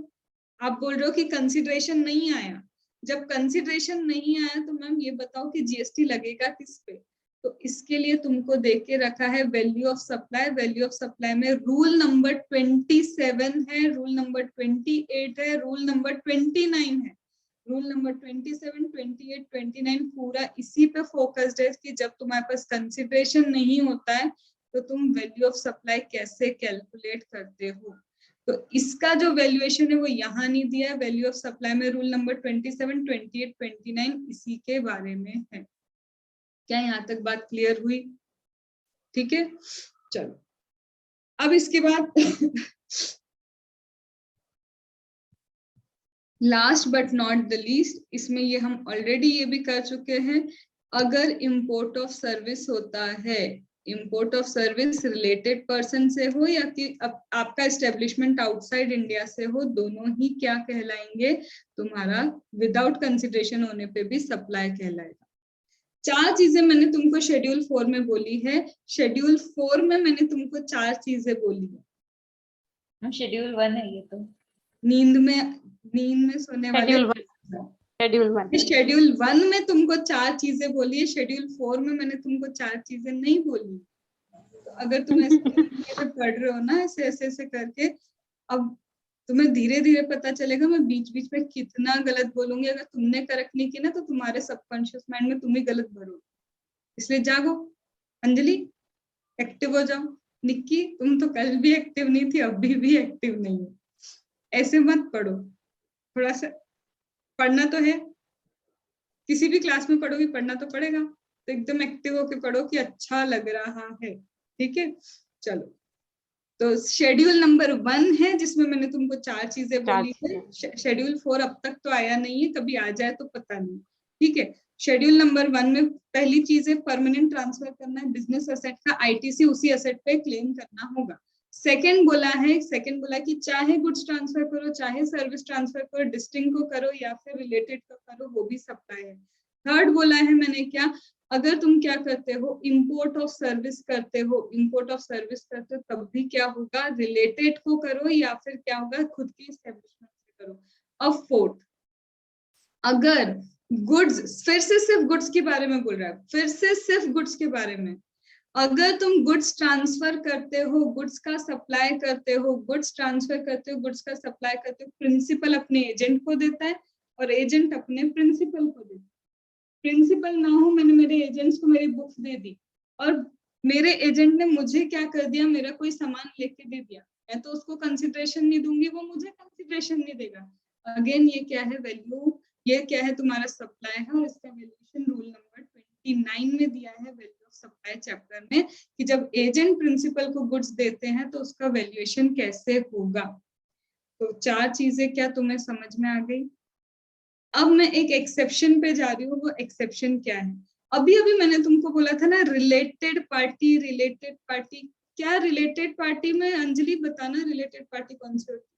आप बोल रहे हो कि कंसिडरेशन नहीं आया। जब कंसिडरेशन नहीं आया तो मैम ये बताओ कि जीएसटी लगेगा किस पे? तो इसके लिए तुमको देख के रखा है value of supply. Value of supply में रूल नंबर 27 है, रूल नंबर 28 है, रूल नंबर 29 है। रूल नंबर 27, 28, 29 पूरा इसी पे फोकस्ड है कि जब तुम्हारे पास कंसिडरेशन नहीं होता है तो तुम वैल्यू ऑफ सप्लाई कैसे कैलकुलेट करते हो। तो इसका जो वैल्यूएशन है वो यहाँ नहीं दिया है। वैल्यू ऑफ सप्लाई में रूल नंबर 27, 28, 29 इसी के बारे में है। क्या यहाँ तक बात क्लियर हुई? ठीक है, चलो अब इसके बाद last but not the least, इसमें ये हम ऑलरेडी ये भी कर चुके हैं, अगर इंपोर्ट ऑफ सर्विस होता है, import of service related person से हो या कि आपका एस्टेब्लिशमेंट आउटसाइड इंडिया से हो, दोनों ही क्या कहलाएंगे? तुम्हारा विदाउट कंसिडरेशन होने पे भी सप्लाई कहलाएगा। 4 चीजें मैंने तुमको शेड्यूल 4 में बोली है, शेड्यूल 4 में मैंने तुमको 4 चीजें बोली है। शेड्यूल 1 है ये तो। नींद में सोने वाले शेड्यूल 1 में तुमको 4 चीजें बोली है, शेड्यूल 4 में मैंने तुमको 4 चीजें नहीं बोली। तो अगर तुम ऐसे पढ़ रहे हो ना, ऐसे ऐसे ऐसे करके, अब तुम्हें धीरे धीरे पता चलेगा मैं बीच बीच में कितना गलत बोलूंगी। अगर तुमने करेक्ट नहीं की ना तो तुम्हारे सबकॉन्शियस माइंड में तुम ही गलत भरोगे। इसलिए जागो, अंजलि एक्टिव हो जाओ। निक्की तुम तो कल भी एक्टिव नहीं थी, अभी भी एक्टिव नहीं हो। ऐसे मत पढ़ो, थोड़ा सा पढ़ना तो है, किसी भी क्लास में पढ़ोगी पढ़ना तो पड़ेगा, तो एकदम एक्टिव होके पढ़ो कि अच्छा लग रहा है। ठीक है, चलो। तो शेड्यूल नंबर 1 है जिसमें मैंने तुमको 4 चीजें बोली है। शेड्यूल 4 अब तक तो आया नहीं है, कभी आ जाए तो पता नहीं। ठीक है, शेड्यूल नंबर 1 में पहली चीज है परमानेंट ट्रांसफर करना है बिजनेस एसेट का, आईटीसी उसी एसेट पे क्लेम करना होगा। सेकंड बोला कि चाहे गुड्स ट्रांसफर करो, चाहे सर्विस ट्रांसफर करो, डिस्टिंक्ट को करो या फिर रिलेटेड को करो, वो भी सप्लाई है। थर्ड बोला है मैंने क्या, अगर तुम क्या करते हो, इंपोर्ट ऑफ सर्विस करते हो तब भी क्या होगा, रिलेटेड को करो या फिर क्या होगा, खुद की एस्टेब्लिशमेंट से करो। अब फोर्थ, अगर गुड्स, फिर से सिर्फ गुड्स के बारे में बोल रहा है, फिर से सिर्फ गुड्स के बारे में, अगर तुम गुड्स ट्रांसफर करते हो, गुड्स का सप्लाई करते हो, गुड्स ट्रांसफर करते हो, गुड्स का सप्लाई करते हो, प्रिंसिपल अपने एजेंट को देता है और एजेंट अपने प्रिंसिपल को देता है। प्रिंसिपल ना हो, मैंने मेरे एजेंट्स को मेरी बुक्स दे दी और मेरे एजेंट ने मुझे क्या कर दिया, मेरा कोई सामान लेके दे दिया, मैं तो उसको कंसिडरेशन नहीं दूंगी, वो मुझे कंसिडरेशन नहीं देगा। अगेन ये क्या है, वैल्यू, ये क्या है, तुम्हारा सप्लाई है और इसका वैल्यूएशन रूल नंबर 29 में दिया है वैल्यू ऑफ सप्लाई चैप्टर में, कि जब एजेंट प्रिंसिपल को गुड्स देते हैं तो उसका वैल्यूएशन कैसे होगा। तो 4 चीजें क्या तुम्हें समझ में आ गई। अब मैं एक एक्सेप्शन पे जा रही हूँ, वो एक्सेप्शन क्या है। अभी अभी मैंने तुमको बोला था ना रिलेटेड पार्टी, क्या रिलेटेड पार्टी में, अंजलि बताना रिलेटेड पार्टी कौन सी होती है।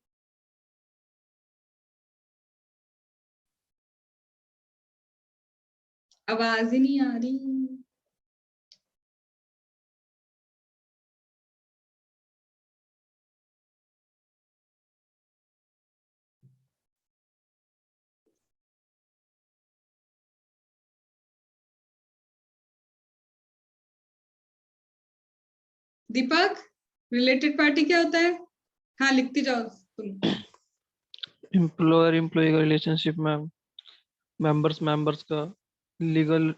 आवाज ही नहीं आ रही। दीपक, रिलेटेड पार्टी क्या होता है? हाँ लिखती जाओ तुम। एम्प्लॉयर एम्प्लॉय का रिलेशनशिप में मेंबर्स का लीगल,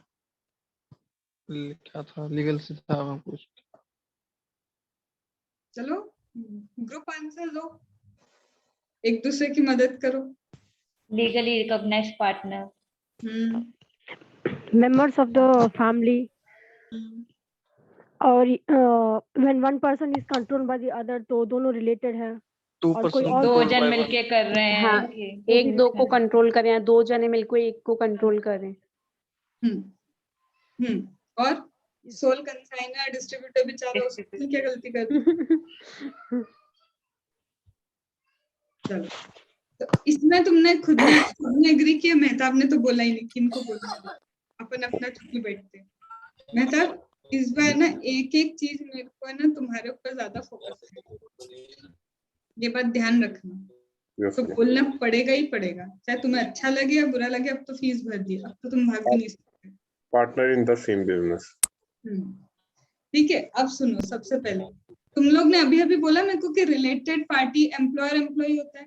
क्या था, लीगल से था कुछ। चलो ग्रुप आंसर दो, एक दूसरे की मदद करो। Legally recognised partner, members of the family, और when one person is controlled by the other, तो दोनों related है। और कोई और 2 जन मिलके कर रहे हैं। हाँ, एक दो को कंट्रोल कर रहे हैं, 2 जने मिलकर एक को कंट्रोल कर रहे हैं। और सोल कंसाइनर डिस्ट्रीब्यूटर बेचारा, उसने क्या गलती कर दी। चलो, तो इसमें तुमने खुद ने एग्री किया, मेहताब ने तो बोला ही नहीं, किनको बोला, अपन अपना चुपी बैठते। मेहताब इस बार ना एक एक चीज मेरे को है ना तुम्हारे ऊपर ज्यादा फोकस है, ये बात ध्यान रखना। तो बोलना पड़ेगा ही पड़ेगा, चाहे तुम्हें अच्छा लगे या बुरा लगे। अब तो फीस भर दी, अब तो तुम भाग भी नहीं सकते। Partner in the same business. ठीक है, अब सुनो, सबसे पहले तुम लोग ने अभी अभी बोला मेरे को कि रिलेटेड पार्टी एम्प्लॉयर एम्प्लॉय होता है।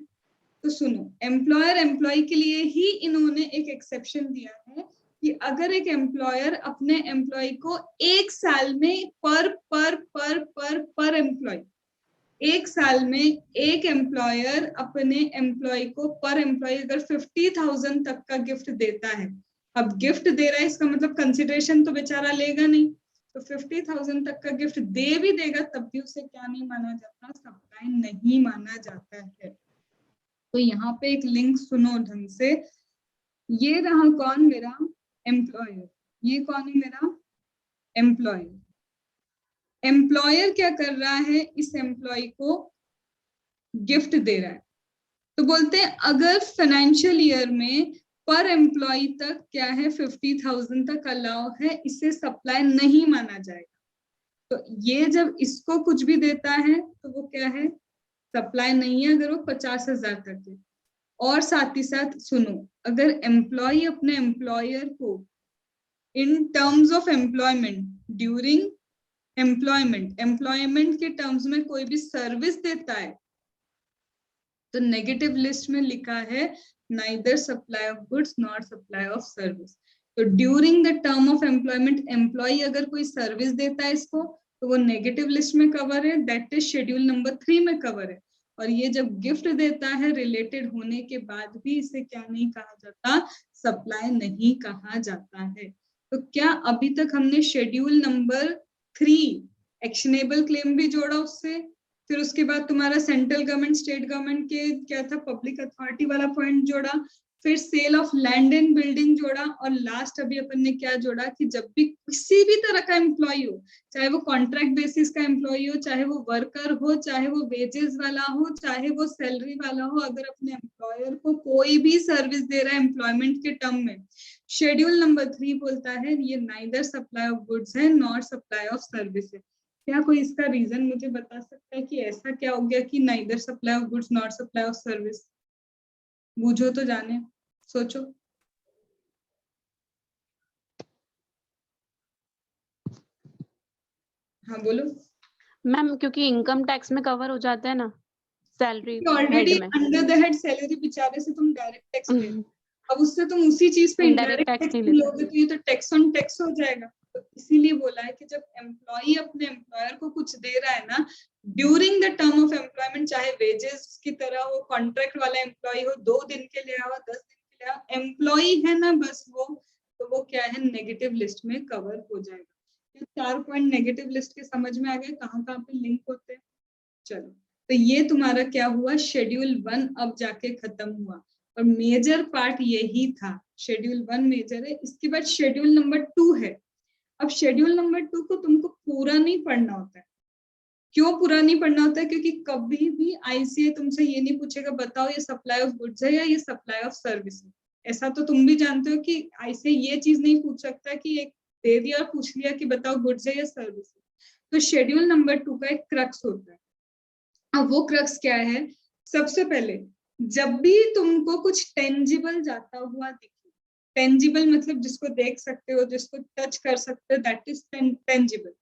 तो सुनो, एम्प्लॉयर एम्प्लॉय के लिए ही इन्होंने एक एक्सेप्शन दिया है कि अगर एक एम्प्लॉयर अपने एम्प्लॉय को एक साल में पर एम्प्लॉय, एक साल में एक एम्प्लॉयर अपने एम्प्लॉय को पर एम्प्लॉय अगर 50,000 तक का गिफ्ट देता है, अब गिफ्ट दे रहा है इसका मतलब कंसिडरेशन तो बेचारा लेगा नहीं, तो 50,000 तक का गिफ्ट दे भी देगा तब भी उसे क्या नहीं माना जाता, सप्लाई नहीं माना जाता है। तो यहाँ पे एक लिंक सुनो ढंग से, ये रहा कौन, मेरा एम्प्लॉयर, ये कौन है, मेरा एम्प्लॉयर। एम्प्लॉयर क्या कर रहा है, इस एम्प्लॉय को गिफ्ट दे रहा है। तो बोलते हैं अगर फाइनेंशियल ईयर में पर एम्प्लॉय तक क्या है 50,000 तक अलाउ है, इसे सप्लाई नहीं माना जाएगा। तो ये जब इसको कुछ भी देता है तो वो क्या है, सप्लाई नहीं है अगर वो 50,000 तक है। और साथ ही साथ सुनो, अगर एम्प्लॉय अपने एम्प्लॉयर को in terms of employment during employment के टर्म्स में कोई भी सर्विस देता है तो नेगेटिव लिस्ट में लिखा है neither supply of goods not supply of service. तो during the term of employment employee अगर कोई सर्विस देता है इसको तो वो नेगेटिव लिस्ट में कवर है, दैट इज शेड्यूल नंबर 3 में कवर है। और ये जब गिफ्ट देता है रिलेटेड होने के बाद भी इसे क्या नहीं कहा जाता, सप्लाई नहीं कहा जाता है। तो क्या अभी तक हमने शेड्यूल नंबर 3 एक्शनेबल क्लेम भी जोड़ा उससे, फिर उसके बाद तुम्हारा सेंट्रल गवर्नमेंट स्टेट गवर्नमेंट के क्या था पब्लिक अथॉरिटी वाला पॉइंट जोड़ा, फिर sale of land and building जोड़ा, और लास्ट अभी अपन ने क्या जोड़ा कि जब भी किसी भी तरह का एम्प्लॉय हो, चाहे वो कॉन्ट्रैक्ट बेसिस का एम्प्लॉय हो, चाहे वो वर्कर हो, चाहे वो वेजेस वाला हो, चाहे वो सैलरी वाला हो, अगर अपने एम्प्लॉयर को कोई भी सर्विस दे रहा है एम्प्लॉयमेंट के टर्म में, शेड्यूल नंबर 3 बोलता है ये नाइदर सप्लाई ऑफ गुड्स है नॉट सप्लाई ऑफ सर्विस है। क्या कोई इसका रीजन मुझे बता सकता है कि ऐसा क्या हो गया कि neither supply of goods not supply of service? बूझो तो जाने, सोचो। हाँ बोलो। मैम क्योंकि इनकम टैक्स में कवर हो जाता है ना सैलरी ऑलरेडी हेड में। अंडर द हेड सैलरी बेचारे से तुम डायरेक्ट टैक्स ले रहे हो, अब उससे तुम उसी चीज पे इनडायरेक्ट टैक्स नहीं लेते। लोगे तो ये तो टैक्स ऑन टैक्स हो जाएगा। तो इसीलिए बोला है कि जब एम्प्लॉय अपने एम्प्लॉयर को कुछ दे रहा है ना during the term of employment, चाहे वेजेस की तरह हो, कॉन्ट्रैक्ट वाला एम्प्लॉय हो, 2 दिन के लिए हो, 10 दिन के लिए हो, एम्प्लॉय है ना बस वो, तो वो क्या है नेगेटिव लिस्ट में कवर हो जाएगा। 4 पॉइंट नेगेटिव लिस्ट के समझ में आ गए कहाँ कहाँ पे लिंक होते हैं। चलो, तो ये तुम्हारा क्या हुआ, शेड्यूल 1 अब जाके खत्म हुआ और मेजर पार्ट यही था। शेड्यूल 1 मेजर है, इसके बाद शेड्यूल नंबर 2 है। अब शेड्यूल नंबर 2 को तुमको पूरा नहीं पढ़ना होता है। क्यों पूरा नहीं पढ़ना होता है? क्योंकि कभी भी आईसीए तुमसे ये नहीं पूछेगा बताओ ये सप्लाई ऑफ गुड्स है या ये सप्लाई ऑफ सर्विस है। ऐसा तो तुम भी जानते हो कि आईसीए ये चीज नहीं पूछ सकता कि एक दे दिया और पूछ लिया कि बताओ गुड्स है या सर्विस है। तो शेड्यूल नंबर 2 का एक क्रक्स होता है। अब वो क्रक्स क्या है, सबसे पहले जब भी तुमको कुछ टेंजिबल जाता हुआ दिखे, टेंजिबल मतलब जिसको देख सकते हो, जिसको टच कर सकते हो, दैट इज टेंजिबल।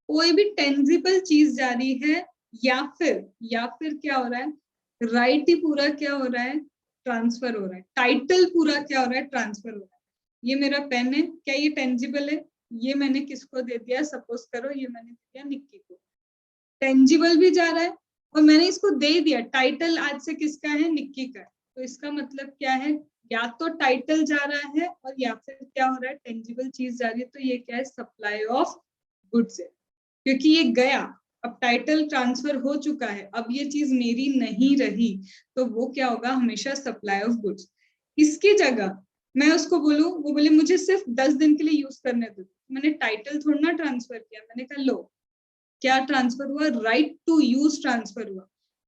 कोई भी टेंजिबल चीज जा रही है या फिर क्या हो रहा है, राइट ही पूरा क्या हो रहा है, ट्रांसफर हो रहा है, टाइटल पूरा क्या हो रहा है, ट्रांसफर हो रहा है। ये मेरा पेन है, क्या ये टेंजिबल है? ये मैंने किसको दे दिया, सपोज करो ये मैंने दे दिया निक्की को, टेंजिबल भी जा रहा है और मैंने इसको दे दिया, टाइटल आज से किसका है, निक्की का। तो इसका मतलब क्या है, या तो टाइटल जा रहा है और या फिर क्या हो रहा है, टेंजिबल चीज जा रही है। तो ये क्या है, सप्लाई ऑफ गुड्स है, क्योंकि ये गया, अब टाइटल ट्रांसफर हो चुका है, अब ये चीज मेरी नहीं रही, तो वो क्या होगा, हमेशा सप्लाई ऑफ गुड्स। इसकी जगह मैं उसको बोलूं, वो बोले मुझे सिर्फ 10 दिन के लिए यूज करने दो, मैंने टाइटल थोड़ा ना ट्रांसफर किया, मैंने कहा लो क्या ट्रांसफर हुआ, राइट टू यूज ट्रांसफर हुआ।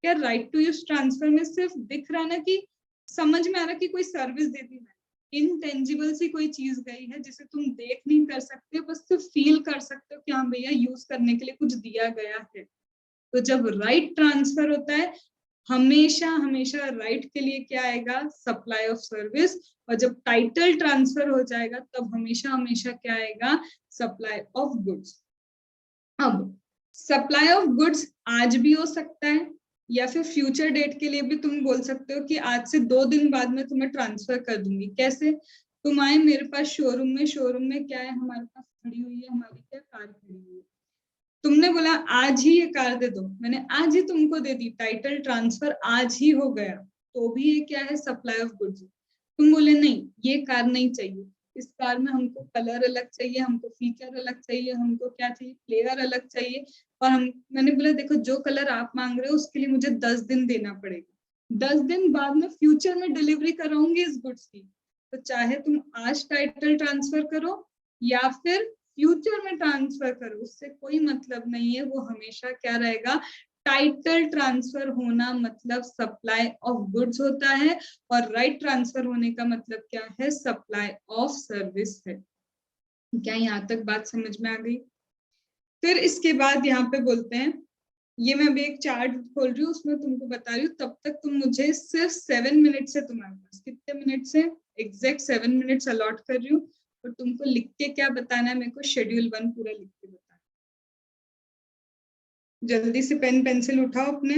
क्या राइट टू यूज ट्रांसफर में सिर्फ दिख रहा ना कि समझ में आ रहा कि कोई सर्विस दे दी मैंने, इनटेंजिबल सी कोई चीज गई है जिसे तुम देख नहीं कर सकते, बस सिर्फ फील कर सकते हो कि हाँ भैया यूज करने के लिए कुछ दिया गया है। तो जब राइट ट्रांसफर होता है हमेशा हमेशा राइट के लिए क्या आएगा, सप्लाई ऑफ सर्विस, और जब टाइटल ट्रांसफर हो जाएगा तब हमेशा हमेशा क्या आएगा, सप्लाई ऑफ गुड्स। अब सप्लाई ऑफ गुड्स आज भी हो सकता है या फिर फ्यूचर डेट के लिए भी तुम बोल सकते हो कि आज से 2 दिन बाद में तुम्हें ट्रांसफर कर दूंगी। कैसे, तुम आए मेरे पास शोरूम में क्या है, हमारे पास खड़ी हुई है, हमारी क्या कार खड़ी हुई है, तुमने बोला आज ही ये कार दे दो, मैंने आज ही तुमको दे दी, टाइटल ट्रांसफर आज ही हो गया, तो भी ये क्या है, सप्लाई ऑफ गुड्स। तुम बोले नहीं ये कार नहीं चाहिए, इस कार में हमको कलर अलग चाहिए, हमको फीचर अलग चाहिए, हमको क्या चाहिए, फ्लेवर अलग चाहिए, और मैंने बोला देखो जो कलर आप मांग रहे हो उसके लिए मुझे 10 दिन देना पड़ेगा, 10 दिन बाद में फ्यूचर में डिलीवरी कराऊंगी इस गुड्स की। तो चाहे तुम आज टाइटल ट्रांसफर करो या फिर फ्यूचर में ट्रांसफर करो, उससे कोई मतलब नहीं है, वो हमेशा क्या रहेगा, टाइटल ट्रांसफर होना मतलब सप्लाई ऑफ गुड्स होता है, और राइट ट्रांसफर होने का मतलब क्या है? सप्लाई ऑफ सर्विस है। क्या यहाँ तक बात समझ में आ गई? फिर इसके बाद यहाँ पे बोलते हैं, ये मैं अभी एक चार्ट खोल रही हूँ, उसमें तुमको बता रही हूँ, तब तक तुम मुझे सिर्फ 7 मिनट से, तुम्हारे पास कितने मिनट से? एग्जैक्ट 7 मिनट्स अलॉट कर रही हूँ, और तुमको लिख के क्या बताना है? मेरे को शेड्यूल 1 पूरा लिख के बताना। जल्दी से पेन पेंसिल उठाओ अपने,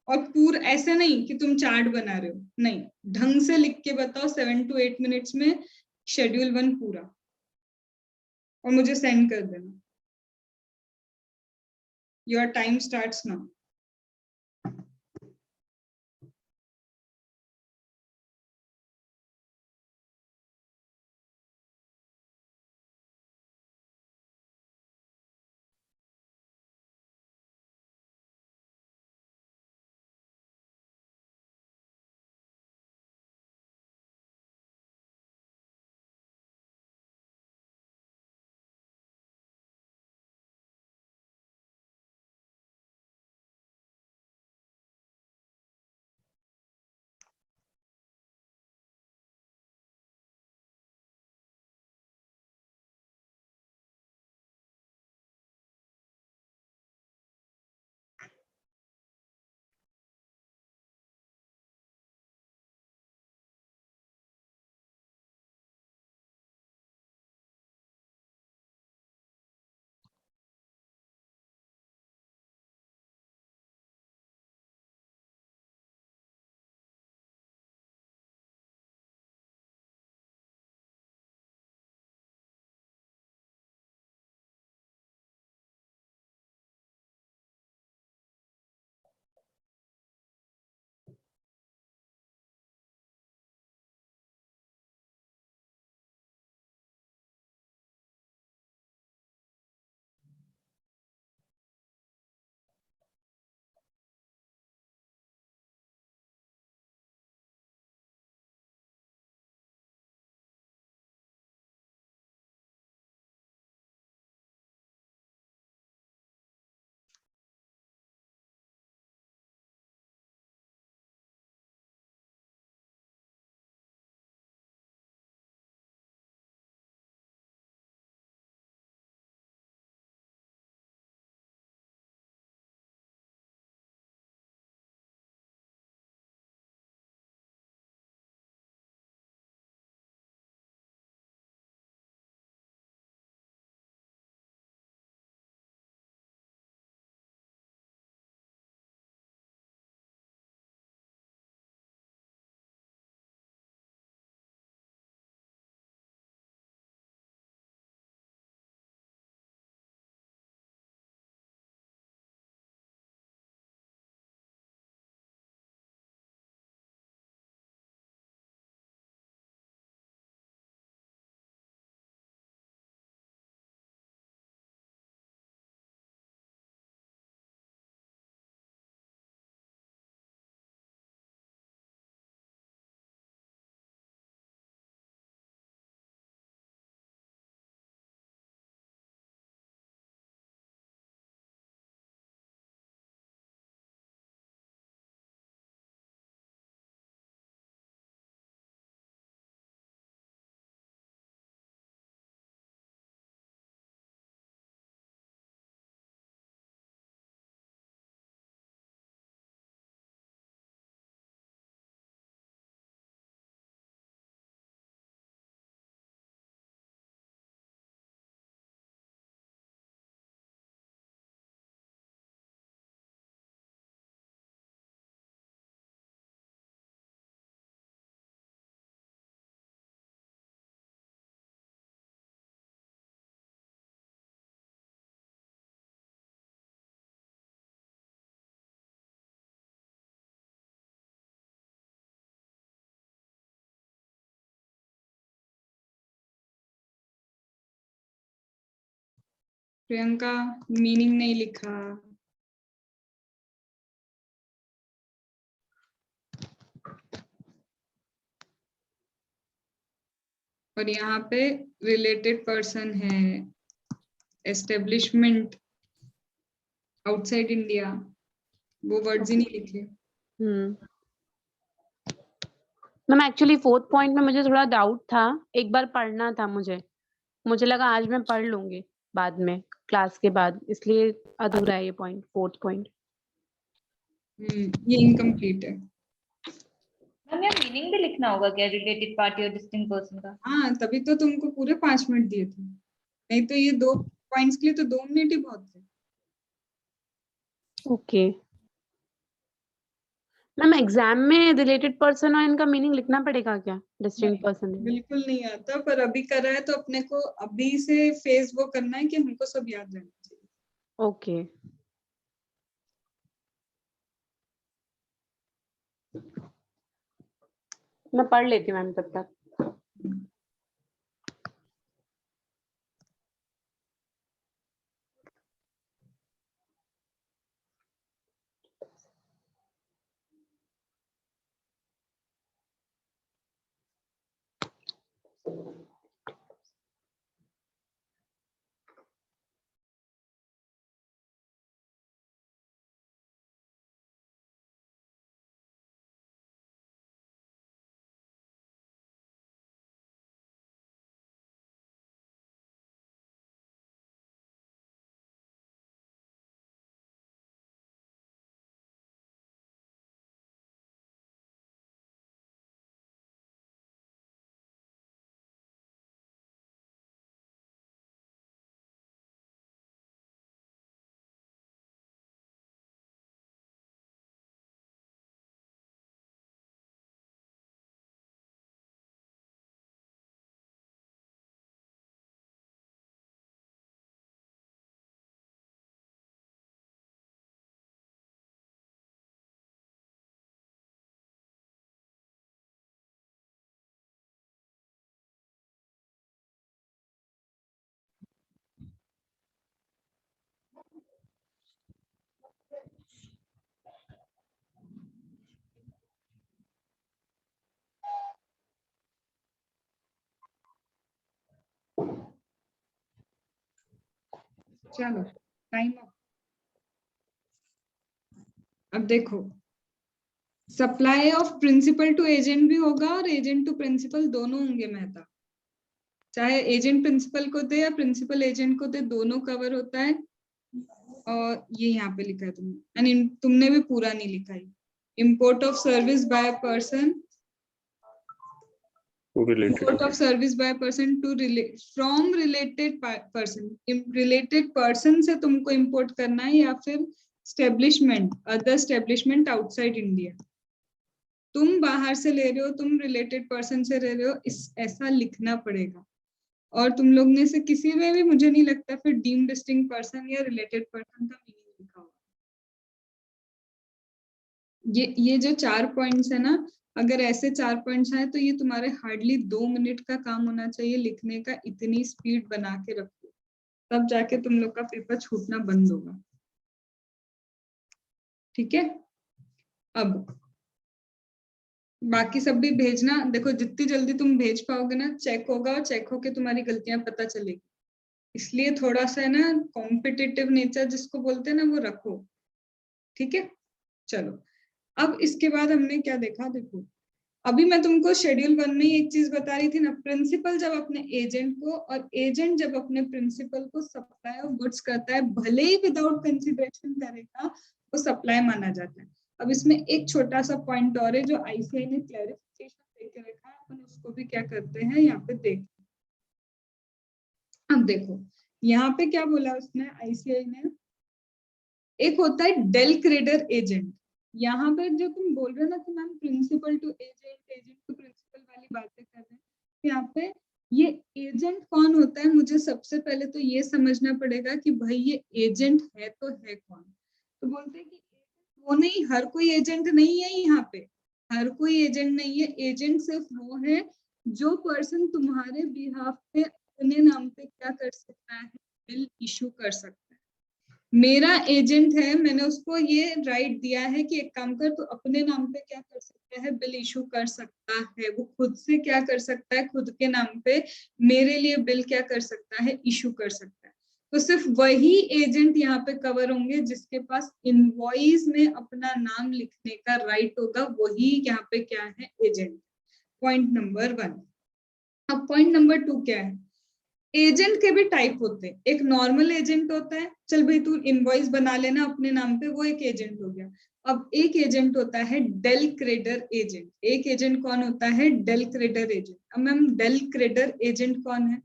और पूरा ऐसा नहीं कि तुम चार्ट बना रहे हो, नहीं, ढंग से लिख के बताओ 7 to 8 मिनट्स में शेड्यूल 1 पूरा, और मुझे सेंड कर देना। Your time starts now. Priyanka, meaning नहीं लिखा। और यहाँ पे रिलेटेड पर्सन है, एस्टेब्लिशमेंट आउटसाइड इंडिया, वो वर्ड्स ही नहीं लिखे। मैम एक्चुअली 4th पॉइंट में मुझे थोड़ा डाउट था, एक बार पढ़ना था मुझे लगा आज मैं पढ़ लूंगी बाद में क्लास के बाद, इसलिए अधूरा है ये पॉइंट 4th पॉइंट। ये इनकम्प्लीट है। मैम यहाँ मीनिंग भी लिखना होगा क्या रिलेटेड पार्टी और डिस्टिंक्ट पर्सन का? हाँ, तभी तो तुमको पूरे 5 मिनट दिए थे, नहीं तो ये 2 पॉइंट्स के लिए तो 2 मिनट ही बहुत थे। ओके मैम, एग्जाम में रिलेटेड पर्सन और इनका मीनिंग लिखना पड़ेगा क्या? Distinct person. बिल्कुल नहीं आता, पर अभी कर रहा है तो अपने को अभी से फेज वो करना है कि हमको सब याद रहना चाहिए। ओके मैं पढ़ लेती हूँ मैम तब तक। चलो टाइम अप। अब देखो, supply of principal to agent भी होगा और एजेंट टू प्रिंसिपल दोनों होंगे मेहता, चाहे एजेंट प्रिंसिपल को दे या प्रिंसिपल एजेंट को दे, दोनों कवर होता है। और ये यहाँ पे लिखा है तुमने, एंड तुमने भी पूरा नहीं लिखा है। Import of service by person, import of service by person to from related person, related person से तुमको import करना है या फिर establishment, other establishment outside India। तुम बाहर से ले रहे हो, तुम related person से ले रहे हो, ऐसा लिखना पड़ेगा। और तुम लोग ने से किसी में भी मुझे नहीं लगता फिर deemed distinct person या related person का मीनिंग लिखा होगा। ये जो 4 पॉइंट्स है ना, अगर ऐसे 4 पॉइंट्स आए तो ये तुम्हारे हार्डली 2 मिनट का काम होना चाहिए लिखने का। इतनी स्पीड बना के रखो, तब जाके तुम लोग का पेपर छूटना बंद होगा। ठीक है, अब बाकी सब भी भेजना। देखो जितनी जल्दी तुम भेज पाओगे ना, चेक होगा और चेक होके तुम्हारी गलतियां पता चलेगी। इसलिए थोड़ा सा है ना कॉम्पिटिटिव नेचर जिसको बोलते हैं ना, वो रखो। ठीक है, चलो अब इसके बाद हमने क्या देखा, देखो अभी मैं तुमको शेड्यूल 1 में ही एक चीज बता रही थी ना, प्रिंसिपल जब अपने एजेंट को और एजेंट जब अपने प्रिंसिपल को सप्लाई ऑफ गुड्स करता है, भले ही विदाउट कंसिडरेशन करेगा, वो सप्लाई माना जाता है। अब इसमें एक छोटा सा पॉइंट और है जो आईसीआई ने क्लैरिफिकेशन देके रखा है, अपन उसको भी क्या करते हैं यहाँ पे देख। अब देखो यहाँ पे क्या बोला उसने, आईसीआई ने, एक होता है डेल क्रेडर एजेंट। यहाँ पे जो तुम बोल रहे हो ना कि ma'am principal to agent, agent to principal वाली बातें कर रहे हैं, यहाँ पे ये एजेंट कौन होता है, मुझे सबसे पहले तो ये समझना पड़ेगा कि भाई ये एजेंट है तो है कौन। तो बोलते हैं कि वो नहीं, हर कोई एजेंट नहीं है यहाँ पे, हर कोई एजेंट नहीं है। एजेंट सिर्फ वो है जो पर्सन तुम्हारे बिहाफ पे अपने नाम पे क्या कर सकता है, बिल इशू कर सकता है। मेरा एजेंट है, मैंने उसको ये राइट दिया है कि एक काम कर, तो अपने नाम पे क्या कर सकता है, बिल इशू कर सकता है। वो खुद से क्या कर सकता है, खुद के नाम पे मेरे लिए बिल क्या कर सकता है, इशू कर सकता है। तो सिर्फ वही एजेंट यहाँ पे कवर होंगे जिसके पास इनवॉइस में अपना नाम लिखने का राइट होगा, वही यहाँ पे क्या है, एजेंट। Point number 1। अब पॉइंट नंबर 2 क्या है, एजेंट के भी टाइप होते हैं। एक नॉर्मल एजेंट होता है, चल भाई तू इनवॉइस बना लेना अपने नाम पे, वो एक एजेंट हो गया। अब एक एजेंट होता है डेल क्रेडर एजेंट। एक एजेंट कौन होता है, डेल क्रेडर एजेंट। अब मैम डेल क्रेडर एजेंट कौन है,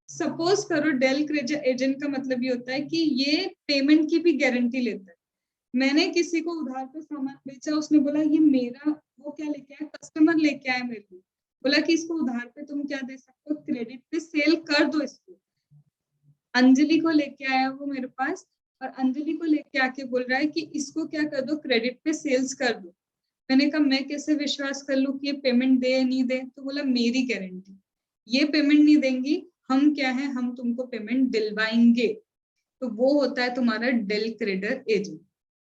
सपोज करो डेल क्रेडर एजेंट का मतलब ये होता है कि ये पेमेंट की भी गारंटी लेता है। मैंने किसी को उधार पे सामान बेचा, उसने बोला ये मेरा, वो क्या लेके आया, कस्टमर लेके आया मेरे लिए, बोला कि इसको उधार पे तुम क्या दे सकते हो, क्रेडिट पे सेल कर दो इसको। अंजलि को लेके आया वो मेरे पास, और अंजलि को लेके आके बोल रहा है कि इसको क्या कर दो, क्रेडिट पे सेल्स कर दो। मैंने कहा मैं कैसे विश्वास कर लूं कि ये पेमेंट दे या नहीं दे, तो बोला मेरी गारंटी, ये पेमेंट नहीं देंगी, हम क्या है, हम तुमको पेमेंट दिलवाएंगे। तो वो होता है तुम्हारा डेल क्रेडर एजेंट।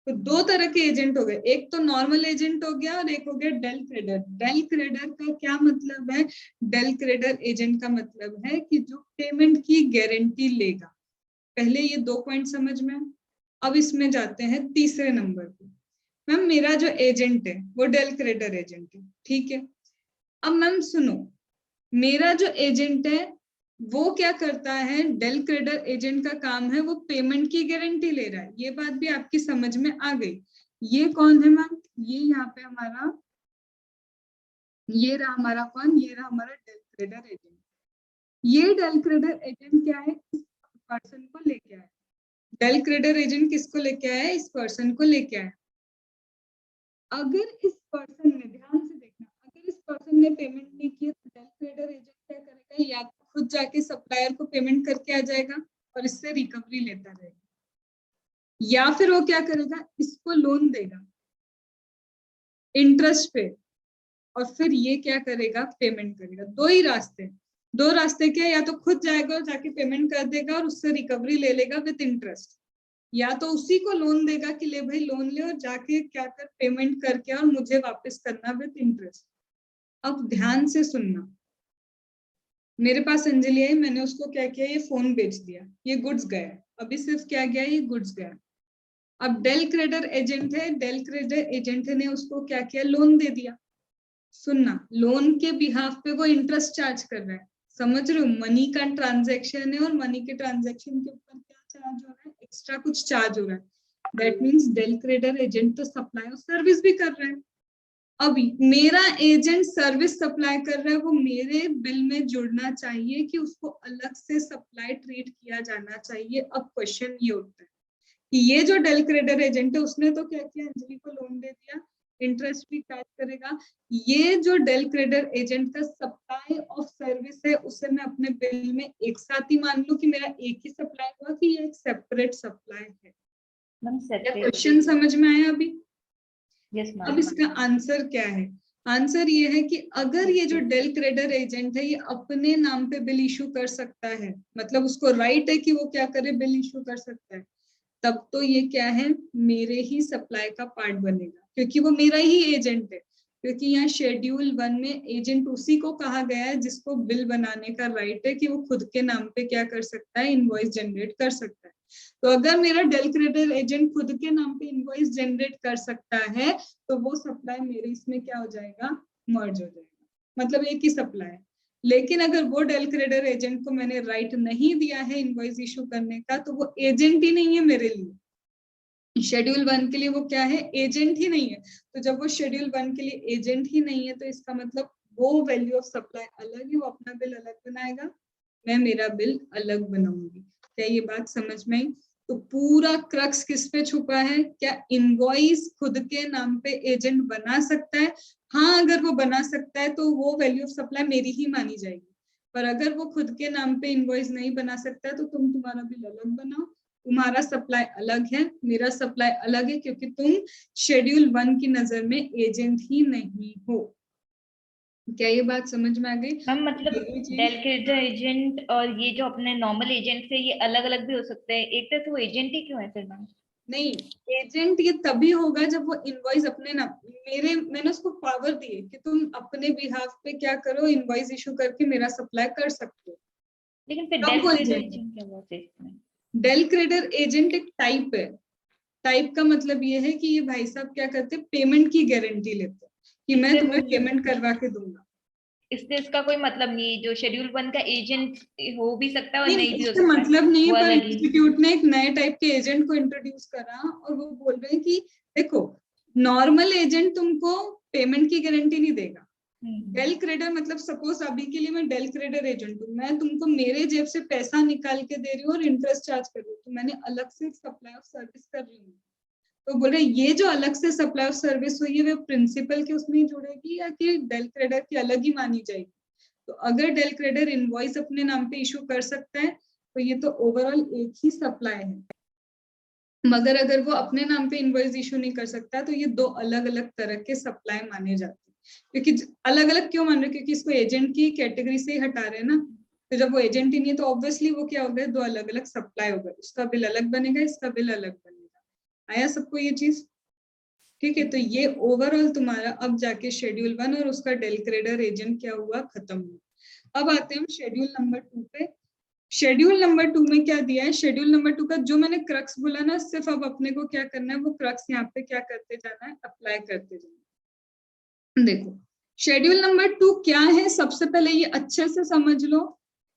तो दो तरह के एजेंट हो गए, एक तो नॉर्मल एजेंट हो गया और एक हो गया डेल क्रेडर। डेल क्रेडर का क्या मतलब है, डेल क्रेडर एजेंट का मतलब है कि जो पेमेंट की गारंटी लेगा। पहले ये 2 पॉइंट समझ में। अब इसमें जाते हैं तीसरे नंबर पे। मैम मेरा जो एजेंट है वो डेल क्रेडर एजेंट है, ठीक है। अब मैम सुनो, मेरा जो एजेंट है वो क्या करता है, डेल क्रेडर एजेंट का काम है वो पेमेंट की गारंटी ले रहा है। ये बात भी आपकी समझ में आ गई। ये कौन है मैम, ये यहाँ पे हमारा, ये रहा हमारा कौन, ये रहा हमारा डेल क्रेडर एजेंट। ये डेल क्रेडर एजेंट क्या है, इस पर्सन को लेके आया। डेल क्रेडर एजेंट किसको लेके आया है, इस पर्सन को लेके आया। अगर इस पर्सन ने, ध्यान से देखना, अगर इस पर्सन ने पेमेंट नहीं किया तो डेल क्रेडर एजेंट क्या करेगा, या तो खुद जाके सप्लायर को पेमेंट करके आ जाएगा और इससे रिकवरी लेता रहेगा, या फिर वो क्या करेगा, इसको लोन देगा इंटरेस्ट पे, और फिर ये क्या करेगा, पेमेंट करेगा। दो रास्ते क्या, या तो खुद जाएगा और जाके पेमेंट कर देगा और उससे रिकवरी ले लेगा विद इंटरेस्ट, या तो उसी को लोन देगा कि ले भाई लोन ले और जाके क्या कर, पेमेंट करके और मुझे वापस करना विद इंटरेस्ट। अब ध्यान से सुनना, मेरे पास अंजलि आई, मैंने उसको क्या किया, ये फोन बेच दिया, ये गुड्स गया, अभी सिर्फ क्या गया, ये गुड्स गया। अब डेल क्रेडर एजेंट है, डेल क्रेडर एजेंट ने उसको क्या किया, लोन दे दिया। सुनना, लोन के बिहाफ पे वो इंटरेस्ट चार्ज कर रहा है, समझ रहे हो, मनी का ट्रांजैक्शन है और मनी के ट्रांजैक्शन के ऊपर क्या चार्ज हो रहा है, एक्स्ट्रा कुछ चार्ज हो रहा है। That means del credere agent तो सप्लाई और सर्विस भी कर रहा है। अब मेरा एजेंट सर्विस सप्लाई कर रहा है, वो मेरे बिल में जुड़ना चाहिए कि उसको अलग से सप्लाई ट्रीट किया जाना चाहिए। अब क्वेश्चन ये उठता है कि ये जो डेल क्रेडर एजेंट है उसने तो क्या किया, अंजलि को लोन दे दिया, इंटरेस्ट भी चार्ज करेगा। ये जो डेल क्रेडर एजेंट का सप्लाई ऑफ सर्विस है उसे मैं अपने बिल में एक साथ ही मान लूं कि मेरा एक ही सप्लाई हुआ कि ये एक सेपरेट सप्लाई है। क्वेश्चन समझ में आया अभी? Yes ma'am. अब इसका आंसर क्या है, आंसर ये है कि अगर ये जो डेल क्रेडर एजेंट है ये अपने नाम पे बिल इशू कर सकता है, मतलब उसको राइट है कि वो क्या करे, बिल इशू कर सकता है, तब तो ये क्या है, मेरे ही सप्लाई का पार्ट बनेगा, क्योंकि वो मेरा ही एजेंट है। क्योंकि यहाँ शेड्यूल 1 में एजेंट उसी को कहा गया है जिसको बिल बनाने का राइट है कि वो खुद के नाम पे क्या कर सकता है, इनवॉइस जनरेट कर सकता है। तो अगर मेरा डेल क्रेडर एजेंट खुद के नाम पे इनवॉइस जनरेट कर सकता है तो वो सप्लाई मेरे इसमें क्या हो जाएगा, मर्ज हो जाएगा, मतलब एक ही सप्लाई है। लेकिन अगर वो डेल क्रेडर एजेंट को मैंने राइट नहीं दिया है इनवॉइस इशू करने का, तो वो एजेंट ही नहीं है मेरे लिए। शेड्यूल 1 के लिए वो क्या है, एजेंट ही नहीं है। तो जब वो शेड्यूल 1 के लिए एजेंट ही नहीं है तो इसका मतलब वो वैल्यू ऑफ सप्लाई अलग है, वो अपना बिल अलग बनाएगा, मैं मेरा बिल अलग बनाऊंगी। क्या ये बात समझ में आई? तो पूरा क्रक्स किस पे छुपा है, क्या इनवॉइस खुद के नाम पे एजेंट बना सकता है? हाँ, अगर वो बना सकता है तो वो वैल्यू ऑफ सप्लाई मेरी ही मानी जाएगी। पर अगर वो खुद के नाम पे इनवॉइस नहीं बना सकता है तो तुम तुम्हारा बिल अलग बनाओ, तुम्हारा सप्लाई अलग है, मेरा सप्लाई अलग है, क्योंकि तुम शेड्यूल 1 की नजर में एजेंट ही नहीं हो। क्या ये बात समझ में आ गई? मैम मतलब डेल क्रेडर एजेंट और ये जो अपने नॉर्मल एजेंट से ये अलग अलग भी हो सकते हैं, एक तरह से वो एजेंट ही क्यों है फिर मैम? नहीं, एजेंट ये तभी होगा जब वो इनवॉइस अपने नाम, मैंने उसको पावर दी है कि तुम अपने बिहाफ पे क्या करो, इनवॉइस इशू करके मेरा सप्लाई कर सकते हो। लेकिन फिर तब डेल वो क्रेडर एजेंट है। एजेंट क्या हुआ इसमें? डेल क्रेडिटर एजेंट एक टाइप है। टाइप का मतलब ये है कि ये भाई साहब क्या करते हैं, पेमेंट की गारंटी लेते हैं कि मैं तुम्हें पेमेंट करवा के दूंगा। इससे इसका कोई मतलब नहीं, जो शेड्यूल 1 का एजेंट हो भी सकता है और नहीं भी हो इसका सकता मतलब नहीं है, वो पर अलग ही। इंस्टीट्यूट ने एक नए टाइप के एजेंट को इंट्रोड्यूस करा और वो बोल रहे हैं कि देखो नॉर्मल एजेंट तुमको पेमेंट की गारंटी नहीं देगा। डेल क्रेडिटर मतलब सपोज अभी के लिए मैं डेल क्रेडिटर एजेंट हूँ, मैं तुमको मेरे जेब से पैसा निकाल के दे रही हूँ और इंटरेस्ट चार्ज कर रही हूँ, तो मैंने अलग से सप्लाई ऑफ सर्विस कर रही हूँ। तो बोल रहे ये जो अलग से सप्लाई ऑफ सर्विस हुई है वो प्रिंसिपल के उसमें जुड़ेगी या कि डेल क्रेडिटर की अलग ही मानी जाएगी। तो अगर डेल क्रेडिटर इनवॉइस अपने नाम पे इशू कर सकता है तो ये तो ओवरऑल एक ही सप्लाई है, मगर अगर वो अपने नाम पे इनवॉइस इशू नहीं कर सकता तो ये दो अलग अलग तरह के सप्लाई माने जाते हैं। क्योंकि अलग अलग क्यों मान रहे हैं, क्योंकि इसको एजेंट की कैटेगरी से ही हटा रहे हैं ना, तो जब वो एजेंट ही नहीं है तो ऑब्वियसली वो क्या हो गया, दो अलग अलग सप्लाई हो गए, उसका बिल अलग बनेगा, इसका बिल अलग बनेगा। आया सबको ये चीज? ठीक है, तो ये ओवरऑल तुम्हारा अब जाके शेड्यूल 1 और उसका डेल क्रेडिटर एजेंट क्या हुआ, खत्म हुआ। अब आते हैं हम शेड्यूल नंबर 2 पे। शेड्यूल नंबर 2 में क्या दिया है, शेड्यूल नंबर 2 का जो मैंने क्रक्स बोला ना, सिर्फ अब अपने को क्या करना है, वो क्रक्स यहाँ पे क्या करते जाना है, अप्लाई करते जाना है। देखो शेड्यूल नंबर 2 क्या है, सबसे पहले ये अच्छे से समझ लो।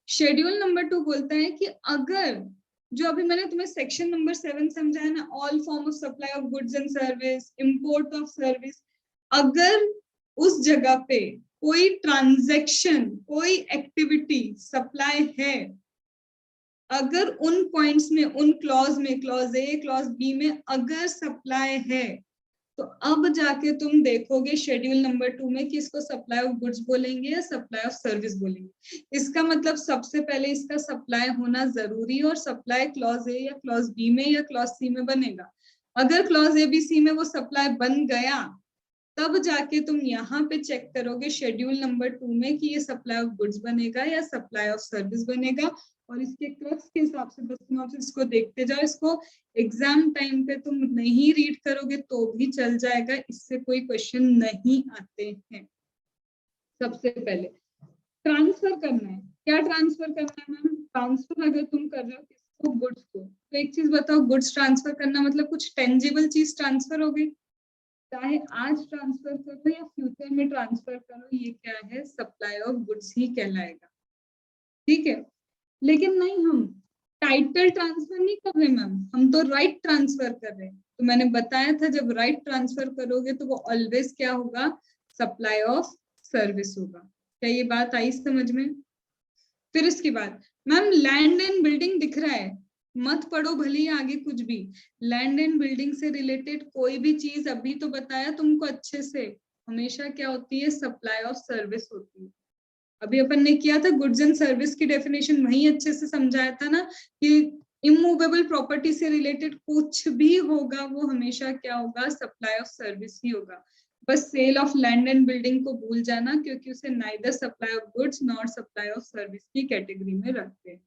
शेड्यूल नंबर 2 बोलता है कि अगर जो अभी मैंने तुम्हें सेक्शन नंबर 7 समझाया ना, all form of supply of goods and service, import of service, अगर उस जगह पे कोई ट्रांजैक्शन, कोई एक्टिविटी सप्लाई है, अगर उन पॉइंट्स में, उन क्लॉज में, क्लॉज ए क्लॉज बी में अगर सप्लाई है, तो अब जाके तुम देखोगे शेड्यूल नंबर 2 में कि इसको सप्लाई ऑफ गुड्स बोलेंगे या सप्लाई ऑफ सर्विस बोलेंगे। इसका मतलब सबसे पहले इसका सप्लाई होना जरूरी और सप्लाई क्लॉज ए या क्लॉज बी में या क्लॉज सी में बनेगा। अगर क्लॉज ए बी सी में वो सप्लाई बन गया तब जाके तुम यहाँ पे चेक करोगे शेड्यूल नंबर 2 में कि ये सप्लाई ऑफ गुड्स बनेगा या सप्लाई ऑफ सर्विस बनेगा। और इसके क्रक्स के हिसाब से बस तुम इसको देखते जाओ, इसको एग्जाम टाइम पे तुम नहीं रीड करोगे तो भी चल जाएगा, इससे कोई क्वेश्चन नहीं आते हैं। सबसे पहले ट्रांसफर करना है, क्या ट्रांसफर करना है मैम, ट्रांसफर अगर तुम कर रहे हो किसको, गुड्स को, तो एक चीज बताओ, गुड्स ट्रांसफर करना मतलब कुछ टेंजिबल चीज ट्रांसफर हो गई, चाहे आज ट्रांसफर करो या फ्यूचर में ट्रांसफर करो, ये क्या है, सप्लाई ऑफ गुड्स ही कहलाएगा। ठीक है, लेकिन नहीं, हम टाइटल ट्रांसफर नहीं कर रहे मैम, हम तो राइट ट्रांसफर कर रहे हैं। तो मैंने बताया था जब राइट ट्रांसफर करोगे तो वो ऑलवेज क्या होगा, सप्लाई ऑफ सर्विस होगा। क्या ये बात आई समझ में? फिर इसके बाद मैम लैंड एंड बिल्डिंग दिख रहा है, मत पढ़ो भले ही आगे कुछ भी, लैंड एंड बिल्डिंग से रिलेटेड कोई भी चीज अभी तो बताया तुमको अच्छे से, हमेशा क्या होती है, सप्लाई ऑफ सर्विस होती है। अभी अपन ने किया था गुड्स एंड सर्विस की डेफिनेशन, वही अच्छे से समझाया था ना कि इमूवेबल प्रॉपर्टी से रिलेटेड कुछ भी होगा वो हमेशा क्या होगा, सप्लाई ऑफ सर्विस ही होगा। बस sale of land and building को भूल जाना, क्योंकि उसे neither supply of goods nor supply of service की कैटेगरी में रखते हैं।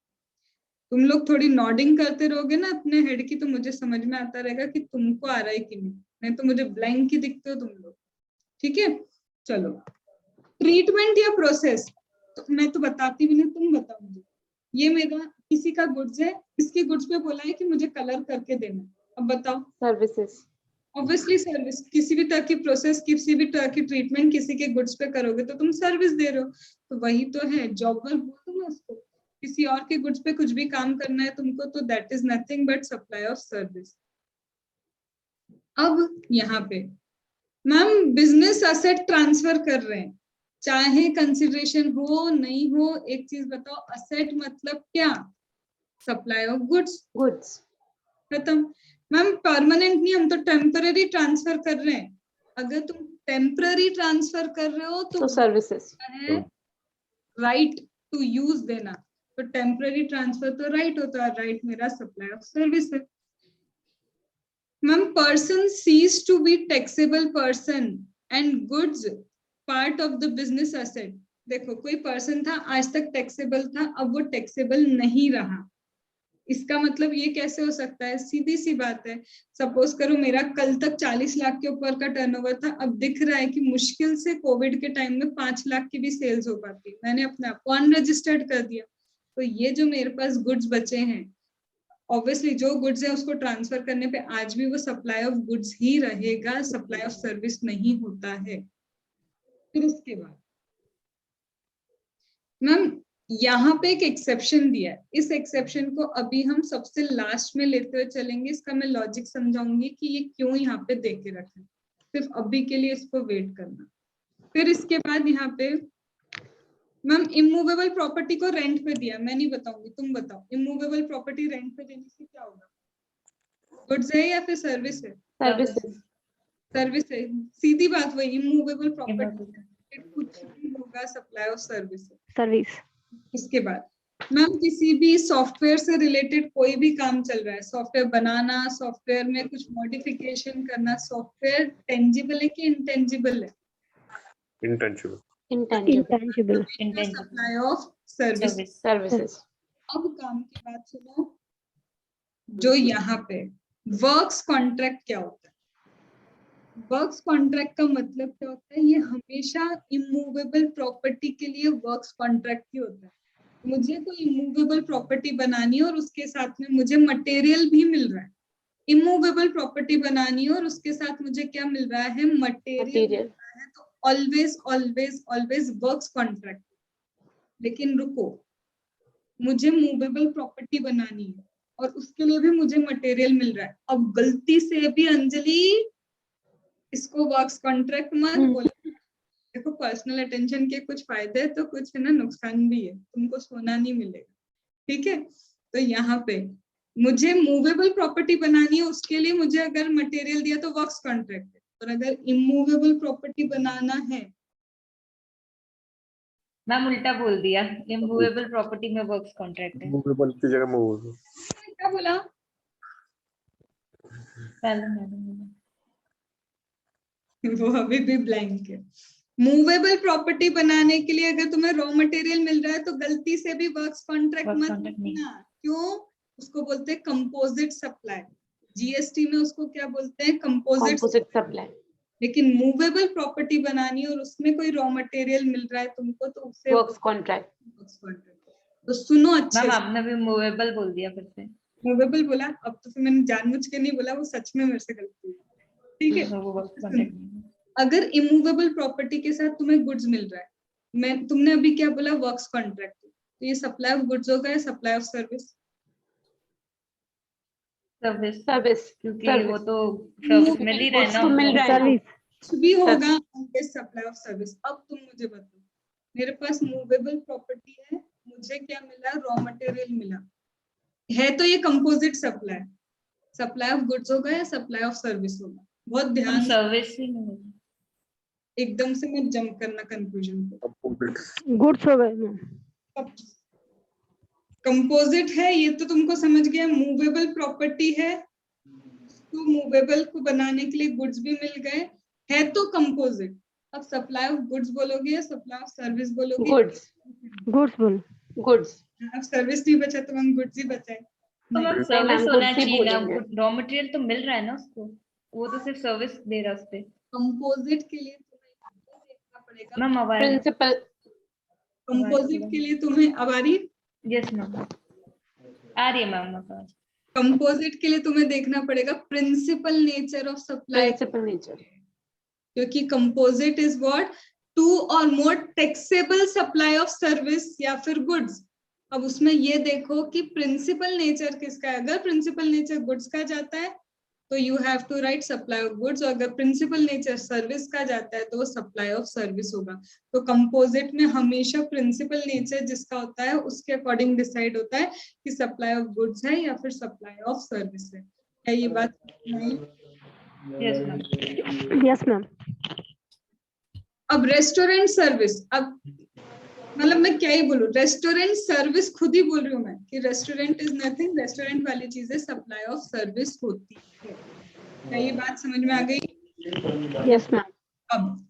तुम लोग थोड़ी नॉडिंग करते रहोगे ना अपने हेड की, तो मुझे समझ में आता रहेगा कि तुमको आ रहा है कि नहीं तो मुझे ब्लैंक ही दिखते हो तुम लोग। ठीक है, चलो ट्रीटमेंट या प्रोसेस, तो मैं तो बताती भी नहीं, तुम बताओ मुझे। ये मेरा किसी का गुड्स है, इसके गुड्स पे बोला है कि मुझे कलर करके देना, अब बताओ, सर्विसेज, ऑब्वियसली सर्विस। किसी भी तरह की प्रोसेस, किसी भी तरह की ट्रीटमेंट किसी के गुड्स पे करोगे तो तुम सर्विस दे रहे हो, तो वही तो है, जॉब वर्क बोल दो उसको। किसी और के गुड्स पे कुछ भी काम करना है तुमको तो that is nothing but supply of service. अब यहाँ पे मैम बिजनेस असेट ट्रांसफर कर रहे हैं, चाहे कंसिडरेशन हो नहीं हो, एक चीज बताओ, असेट मतलब क्या, सप्लाई ऑफ गुड्स, गुड्स, खत्म। मैम परमानेंट नहीं, हम तो टेम्पररी ट्रांसफर कर रहे हैं। अगर तुम टेम्पररी ट्रांसफर कर रहे हो तो सर्विसेज है राइट टू यूज देना, तो टेम्पररी ट्रांसफर तो राइट होता है, राइट मेरा सप्लाई ऑफ सर्विस है। Ma'am person ceases to be taxable person and goods part of the business asset. देखो कोई पर्सन था आज तक टैक्सेबल था, अब वो टैक्सेबल नहीं रहा, इसका मतलब ये कैसे हो सकता है, सीधी सी बात है, सपोज करो मेरा कल तक 40 लाख के ऊपर का टर्नओवर था, अब दिख रहा है कि मुश्किल से कोविड के टाइम में 5 लाख की भी सेल्स हो पाती, मैंने अपने आप को अनरजिस्टर्ड कर दिया, तो ये जो मेरे पास गुड्स बचे हैं ऑब्वियसली जो गुड्स है उसको ट्रांसफर करने पे आज भी वो सप्लाई ऑफ गुड्स ही रहेगा, सप्लाई ऑफ सर्विस नहीं होता है। फिर उसके बाद मैम यहाँ पे एक एक्सेप्शन दिया है, इस एक्सेप्शन को अभी हम सबसे लास्ट में लेते हुए चलेंगे, इसका मैं लॉजिक समझाऊंगी कि ये क्यों यहाँ पे दे के रखे, सिर्फ अभी के लिए इसको वेट करना। फिर इसके बाद यहाँ पे मैम इमूवेबल प्रॉपर्टी को रेंट पे दिया, मैं नहीं बताऊंगी, तुम बताओ इमूवेबल प्रॉपर्टी रेंट पे देने से क्या होगा, गुड्स है या फिर सर्विस है? सर्विसेज। सर्विस है, सीधी बात वही, इमूवेबल प्रॉपर्टी कुछ भी होगा सप्लाई ऑफ सर्विस। सर्विस। इसके बाद मैम किसी भी सॉफ्टवेयर से रिलेटेड कोई भी काम चल रहा है, सॉफ्टवेयर बनाना, सॉफ्टवेयर में कुछ मॉडिफिकेशन करना, सॉफ्टवेयर टेंजिबल है कि इंटेंजिबल है? Intangible. Intangible. Supply of service. Services. अब काम की बात सुनो, जो यहाँ पे वर्क्स कॉन्ट्रैक्ट क्या होता है? वर्क्स कॉन्ट्रैक्ट का मतलब क्या होता है? ये हमेशा इमूवेबल प्रॉपर्टी के लिए वर्क्स कॉन्ट्रैक्ट ही होता है। मुझे कोई इमूवेबल प्रॉपर्टी बनानी है और उसके साथ में मुझे मटेरियल भी मिल रहा है, इमूवेबल प्रॉपर्टी बनानी है और उसके साथ मुझे क्या मिल रहा है? मटेरियल मिल रहा है, तो always always always works contract. लेकिन रुको, मुझे मूवेबल प्रॉपर्टी बनानी है और उसके लिए भी मुझे मटेरियल मिल रहा है। अब गलती से भी अंजलि इसको वर्क्स कॉन्ट्रैक्ट मत बोलो। देखो पर्सनल अटेंशन के कुछ फायदे तो कुछ है ना नुकसान भी है, तुमको सोना नहीं मिलेगा, ठीक है? तो यहाँ पे मुझे मूवेबल प्रॉपर्टी बनानी है, उसके लिए मुझे अगर मटेरियल दिया तो वर्क्स कॉन्ट्रैक्ट है, और अगर इमूवेबल प्रॉपर्टी बनाना है, मैम उल्टा बोल दिया, इमूवेबल प्रॉपर्टी में वर्क्स कॉन्ट्रैक्ट है। Movable की जगह movable. क्या बोला? वो अभी भी ब्लैंक है। मूवेबल प्रॉपर्टी बनाने के लिए अगर तुम्हें रॉ मटेरियल मिल रहा है तो गलती से भी वर्क्स कॉन्ट्रैक्ट Works मत contract नहीं। लिखना। क्यों? उसको बोलते हैं कंपोजिट सप्लाई, जीएसटी में उसको क्या बोलते हैं? Composite supply. लेकिन मूवेबल प्रॉपर्टी बनानी है और उसमें कोई रॉ मटेरियल मिल रहा है तुमको, तो उससे वर्क्स कॉन्ट्रैक्ट। तो सुनो अच्छे मैम से। आपने भी मूवेबल बोल दिया फिर से। मूवेबल बोला, अब तो फिर मैंने जानबूझ के नहीं बोला, वो सच में मेरे से गलती हुई, ठीक है? वो वर्क्स कॉन्ट्रैक्ट नहीं है। अगर इमूवेबल प्रॉपर्टी के साथ तुम्हें गुड्स मिल रहा है, मैं तुमने अभी क्या बोला? वर्क्स कॉन्ट्रैक्ट, तो ये सप्लाई ऑफ गुड्स होगा या supply of service? Service. Service. क्योंकि वो तो सर्विस मिल ही रहा है ना उसको मिल रहा है। सर्विस। कुछ भी होगा सप्लाई ऑफ सर्विस। अब तुम मुझे बताओ, मेरे पास मूवेबल प्रॉपर्टी है, मुझे क्या मिला? रॉ मटेरियल मिला है, तो ये composite supply, supply of goods होगा या सप्लाई ऑफ सर्विस होगा? बहुत ध्यान से, सर्विस ही नहीं होगी। एकदम से मत जंप करना कंक्लूजन पे। गुड्स हो गए। कंपोजिट है ये तो तुमको समझ गया, मूवेबल प्रॉपर्टी है तो मूवेबल को बनाने के लिए गुड्स भी मिल गए, है तो कंपोजिट। अब सप्लाई ऑफ गुड्स बोलोगे या सप्लाई ऑफ सर्विस बोलोगे? गुड्स। गुड्स बोल। गुड्स। अब सर्विस नहीं बचा तो हम गुड्स ही बचाए। तो मैम नहीं, सर्विस मैम, होना goods ही चाहिए ना, बोलेंगे। रॉ मटेरियल तो मिल रहा है ना उसको, वो तो सिर्फ सर्विस दे रहा है उसपे। कंपोजिट के लिए तुम्हें देखना पड़ेगा, मैम आवाज। प्रिंसिपल। कंपोजिट के लिए तुम्हें अब आ रही है? यस मैम आ रही है मैम आवाज। कंपोजिट के लिए तुम्हें देखना पड़ेगा principal nature of supply, principal nature. क्योंकि कंपोजिट इज व्हाट? टू और more taxable supply of service या फिर गुड्स। अब उसमें ये देखो कि प्रिंसिपल नेचर किसका है। अगर प्रिंसिपल नेचर गुड्स का जाता है तो you have to right supply of goods, और अगर प्रिंसिपल नेचर सर्विस का जाता है तो वो सप्लाई ऑफ सर्विस होगा। तो कंपोजिट में हमेशा प्रिंसिपल नेचर जिसका होता है उसके अकॉर्डिंग डिसाइड होता है कि सप्लाई ऑफ गुड्स है या फिर सप्लाई ऑफ सर्विस है। क्या ये बात नहीं? Yes ma'am. Yes ma'am. अब रेस्टोरेंट सर्विस, अब मतलब मैं क्या ही बोलूं, रेस्टोरेंट सर्विस खुद ही बोल रही हूँ मैं कि रेस्टोरेंट इज नथिंग, रेस्टोरेंट वाली चीजें सप्लाई ऑफ सर्विस होती है। क्या ये बात समझ में आ गई? Yes ma'am. अब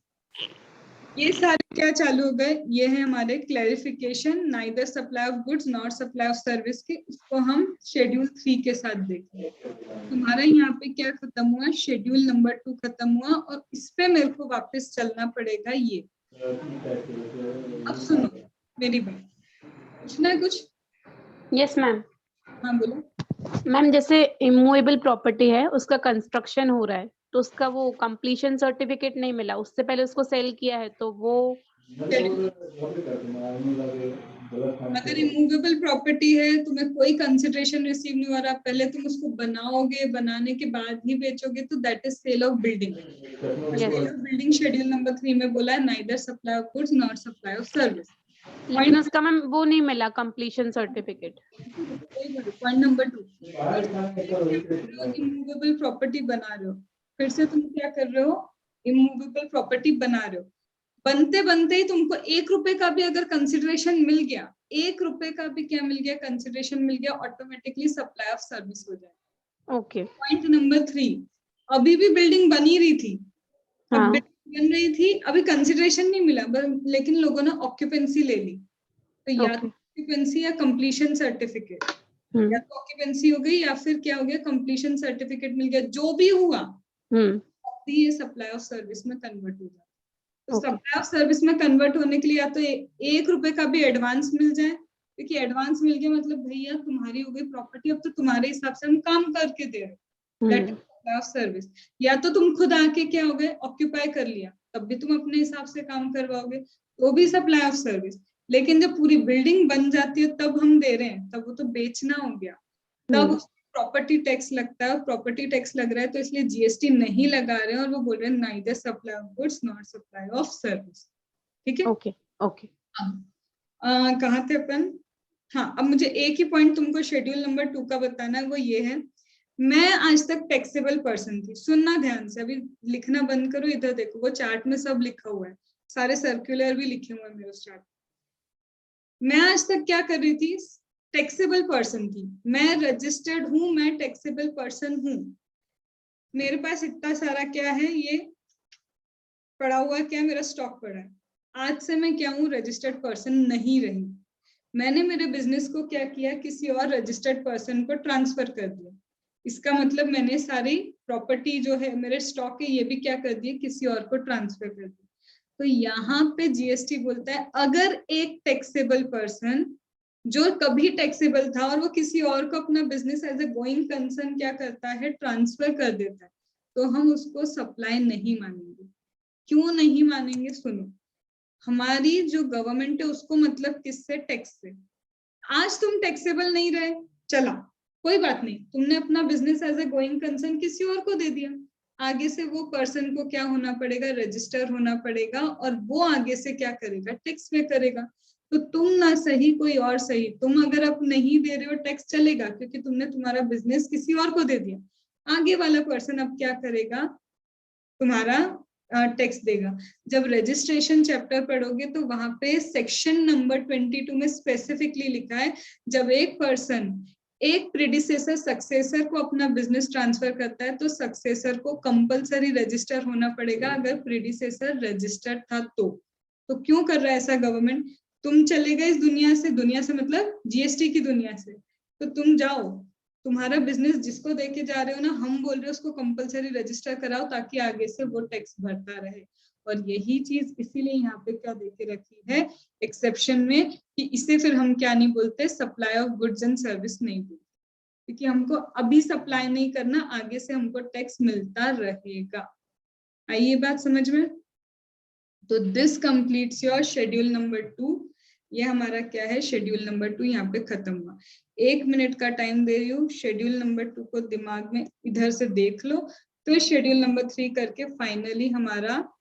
ये सारे क्या चालू हो गए? ये है हमारे clarification, neither supply of goods not supply of service के। उसको हम शेड्यूल 3 के साथ देखेंगे। तुम्हारा यहाँ पे क्या खत्म हुआ? शेड्यूल नंबर 2 खत्म हुआ, और इस पे मेरे को वापस चलना पड़ेगा। ये अब सुनो मेरी बात, पूछना है कुछ? Yes ma'am. हाँ बोलो। मैम जैसे इमूवेबल प्रॉपर्टी है, उसका कंस्ट्रक्शन हो रहा है, तो उसका वो कंप्लीशन सर्टिफिकेट नहीं मिला, उससे पहले उसको सेल किया है, तो वो अगर इमूवेबल प्रॉपर्टी है, तुम्हें कोई कंसिडरेशन रिसीव नहीं हो रहा, पहले तुम उसको बनाओगे, बनाने के बाद ही बेचोगे, तो that is sale of building. Sale of building schedule number 3 में बोला है neither supply of goods not supply of service. लेकिन उसका मैम वो नहीं मिला completion certificate. Point number 2, immovable property बना रहे हो, फिर से तुम क्या कर रहे हो, इमूवेबल प्रॉपर्टी बना रहे हो, बनते बनते ही तुमको 1 रुपए का भी अगर कंसिडरेशन मिल गया, 1 रुपए का भी क्या मिल गया, कंसिडरेशन मिल गया, ऑटोमेटिकली सप्लाई ऑफ सर्विस हो जाए। ओके। पॉइंट नंबर 3, अभी भी बिल्डिंग बनी रही थी, अब हाँ। बिल्डिंग बन रही थी, अभी कंसिडरेशन नहीं मिला, लेकिन लोगों ने ऑक्यूपेंसी ले ली, तो या तो ऑक्यूपेंसी या कंप्लीशन सर्टिफिकेट, या तो ऑक्यूपेंसी हो गई या फिर क्या हो गया, कंप्लीशन सर्टिफिकेट मिल गया, जो भी हुआ अभी ये सप्लाई ऑफ सर्विस में कन्वर्ट हो जाता है। तो सप्लाई ऑफ सर्विस में कन्वर्ट होने के लिए या तो 1 रुपए का भी एडवांस मिल जाए, क्योंकि एडवांस मिल गया मतलब भैया तुम्हारी हो गई प्रॉपर्टी, अब तो तुम्हारे हिसाब से हम काम करके दे रहे हैं, that is supply of service. या तो तुम खुद आके क्या हो गए, ऑक्यूपाई कर लिया, तब भी तुम अपने हिसाब से काम करवाओगे, तो भी सप्लाई ऑफ सर्विस। लेकिन जब पूरी बिल्डिंग बन जाती है तब हम दे रहे हैं, तब वो तो बेचना हो गया, तब प्रॉपर्टी टैक्स लगता है, और प्रॉपर्टी टैक्स लग रहा है तो इसलिए जीएसटी नहीं लगा रहे हैं, और वो बोल रहे हैं neither supply of goods not supply of service. ठीक है, ओके ओके। कहाँ थे अपन? हाँ, अब मुझे एक ही पॉइंट तुमको शेड्यूल नंबर 2 का बताना है, वो ये है, मैं आज तक टैक्सेबल पर्सन थी, सुनना ध्यान से, अभी लिखना बंद करो, इधर देखो, वो चार्ट में सब लिखा हुआ है, सारे सर्कुलर भी लिखे हुए हैं मेरे उस चार्ट। मैं आज तक क्या कर रही थी, टैक्सेबल पर्सन थी, मैं रजिस्टर्ड हूं, मैं टैक्सेबल पर्सन हूं, मेरे पास इतना सारा क्या है, ये पड़ा हुआ क्या, मेरा स्टॉक पड़ा है। आज से मैं क्या हूँ, रजिस्टर्ड पर्सन नहीं रही, मैंने मेरे बिजनेस को क्या किया, किसी और रजिस्टर्ड पर्सन को ट्रांसफर कर दिया। इसका मतलब मैंने सारी प्रॉपर्टी जो है मेरे स्टॉक है, ये भी क्या कर दिए, किसी और को ट्रांसफर कर दिया। तो यहाँ पे जीएसटी बोलता है अगर एक टैक्सेबल पर्सन जो कभी टैक्सेबल था और वो किसी और को अपना business as a going concern क्या करता है, ट्रांसफर कर देता है, तो हम उसको सप्लाई नहीं मानेंगे। क्यों नहीं मानेंगे, सुनो, हमारी जो गवर्नमेंट है उसको मतलब किससे, टैक्स से। आज तुम टैक्सेबल नहीं रहे, चला कोई बात नहीं, तुमने अपना business as a going concern किसी और को दे दिया, आगे से वो पर्सन को क्या होना पड़ेगा, रजिस्टर होना पड़ेगा, और वो आगे से क्या करेगा, टैक्स पे करेगा। तो तुम ना सही कोई और सही, तुम अगर अब नहीं दे रहे हो टैक्स चलेगा, क्योंकि तुमने तुम्हारा बिजनेस किसी और को दे दिया, आगे वाला पर्सन अब क्या करेगा, तुम्हारा टैक्स देगा। जब रजिस्ट्रेशन चैप्टर पढ़ोगे तो वहां पे सेक्शन नंबर 22 में स्पेसिफिकली लिखा है, जब एक पर्सन एक प्रीडिसेसर सक्सेसर को अपना बिजनेस ट्रांसफर करता है तो सक्सेसर को कंपलसरी रजिस्टर होना पड़ेगा, अगर प्रीडिसेसर रजिस्टर्ड था तो क्यों कर रहा है ऐसा गवर्नमेंट, तुम चले गए इस दुनिया से मतलब जीएसटी की दुनिया से, तो तुम जाओ, तुम्हारा बिजनेस जिसको देके जा रहे हो ना, हम बोल रहे हो उसको कंपलसरी रजिस्टर कराओ, ताकि आगे से वो टैक्स भरता रहे। और यही चीज इसीलिए यहाँ पे क्या देके रखी है एक्सेप्शन में, कि इसे फिर हम क्या नहीं बोलते, supply of goods and service नहीं बोलते, क्योंकि हमको अभी सप्लाई नहीं करना, आगे से हमको टैक्स मिलता रहेगा। आई ये बात समझ में? तो this completes your schedule number 2। ये हमारा क्या है, शेड्यूल नंबर 2 यहाँ पे खत्म हुआ। 1 मिनट का टाइम दे रही हूँ, शेड्यूल नंबर 2 को दिमाग में इधर से देख लो, तो शेड्यूल नंबर 3 करके फाइनली हमारा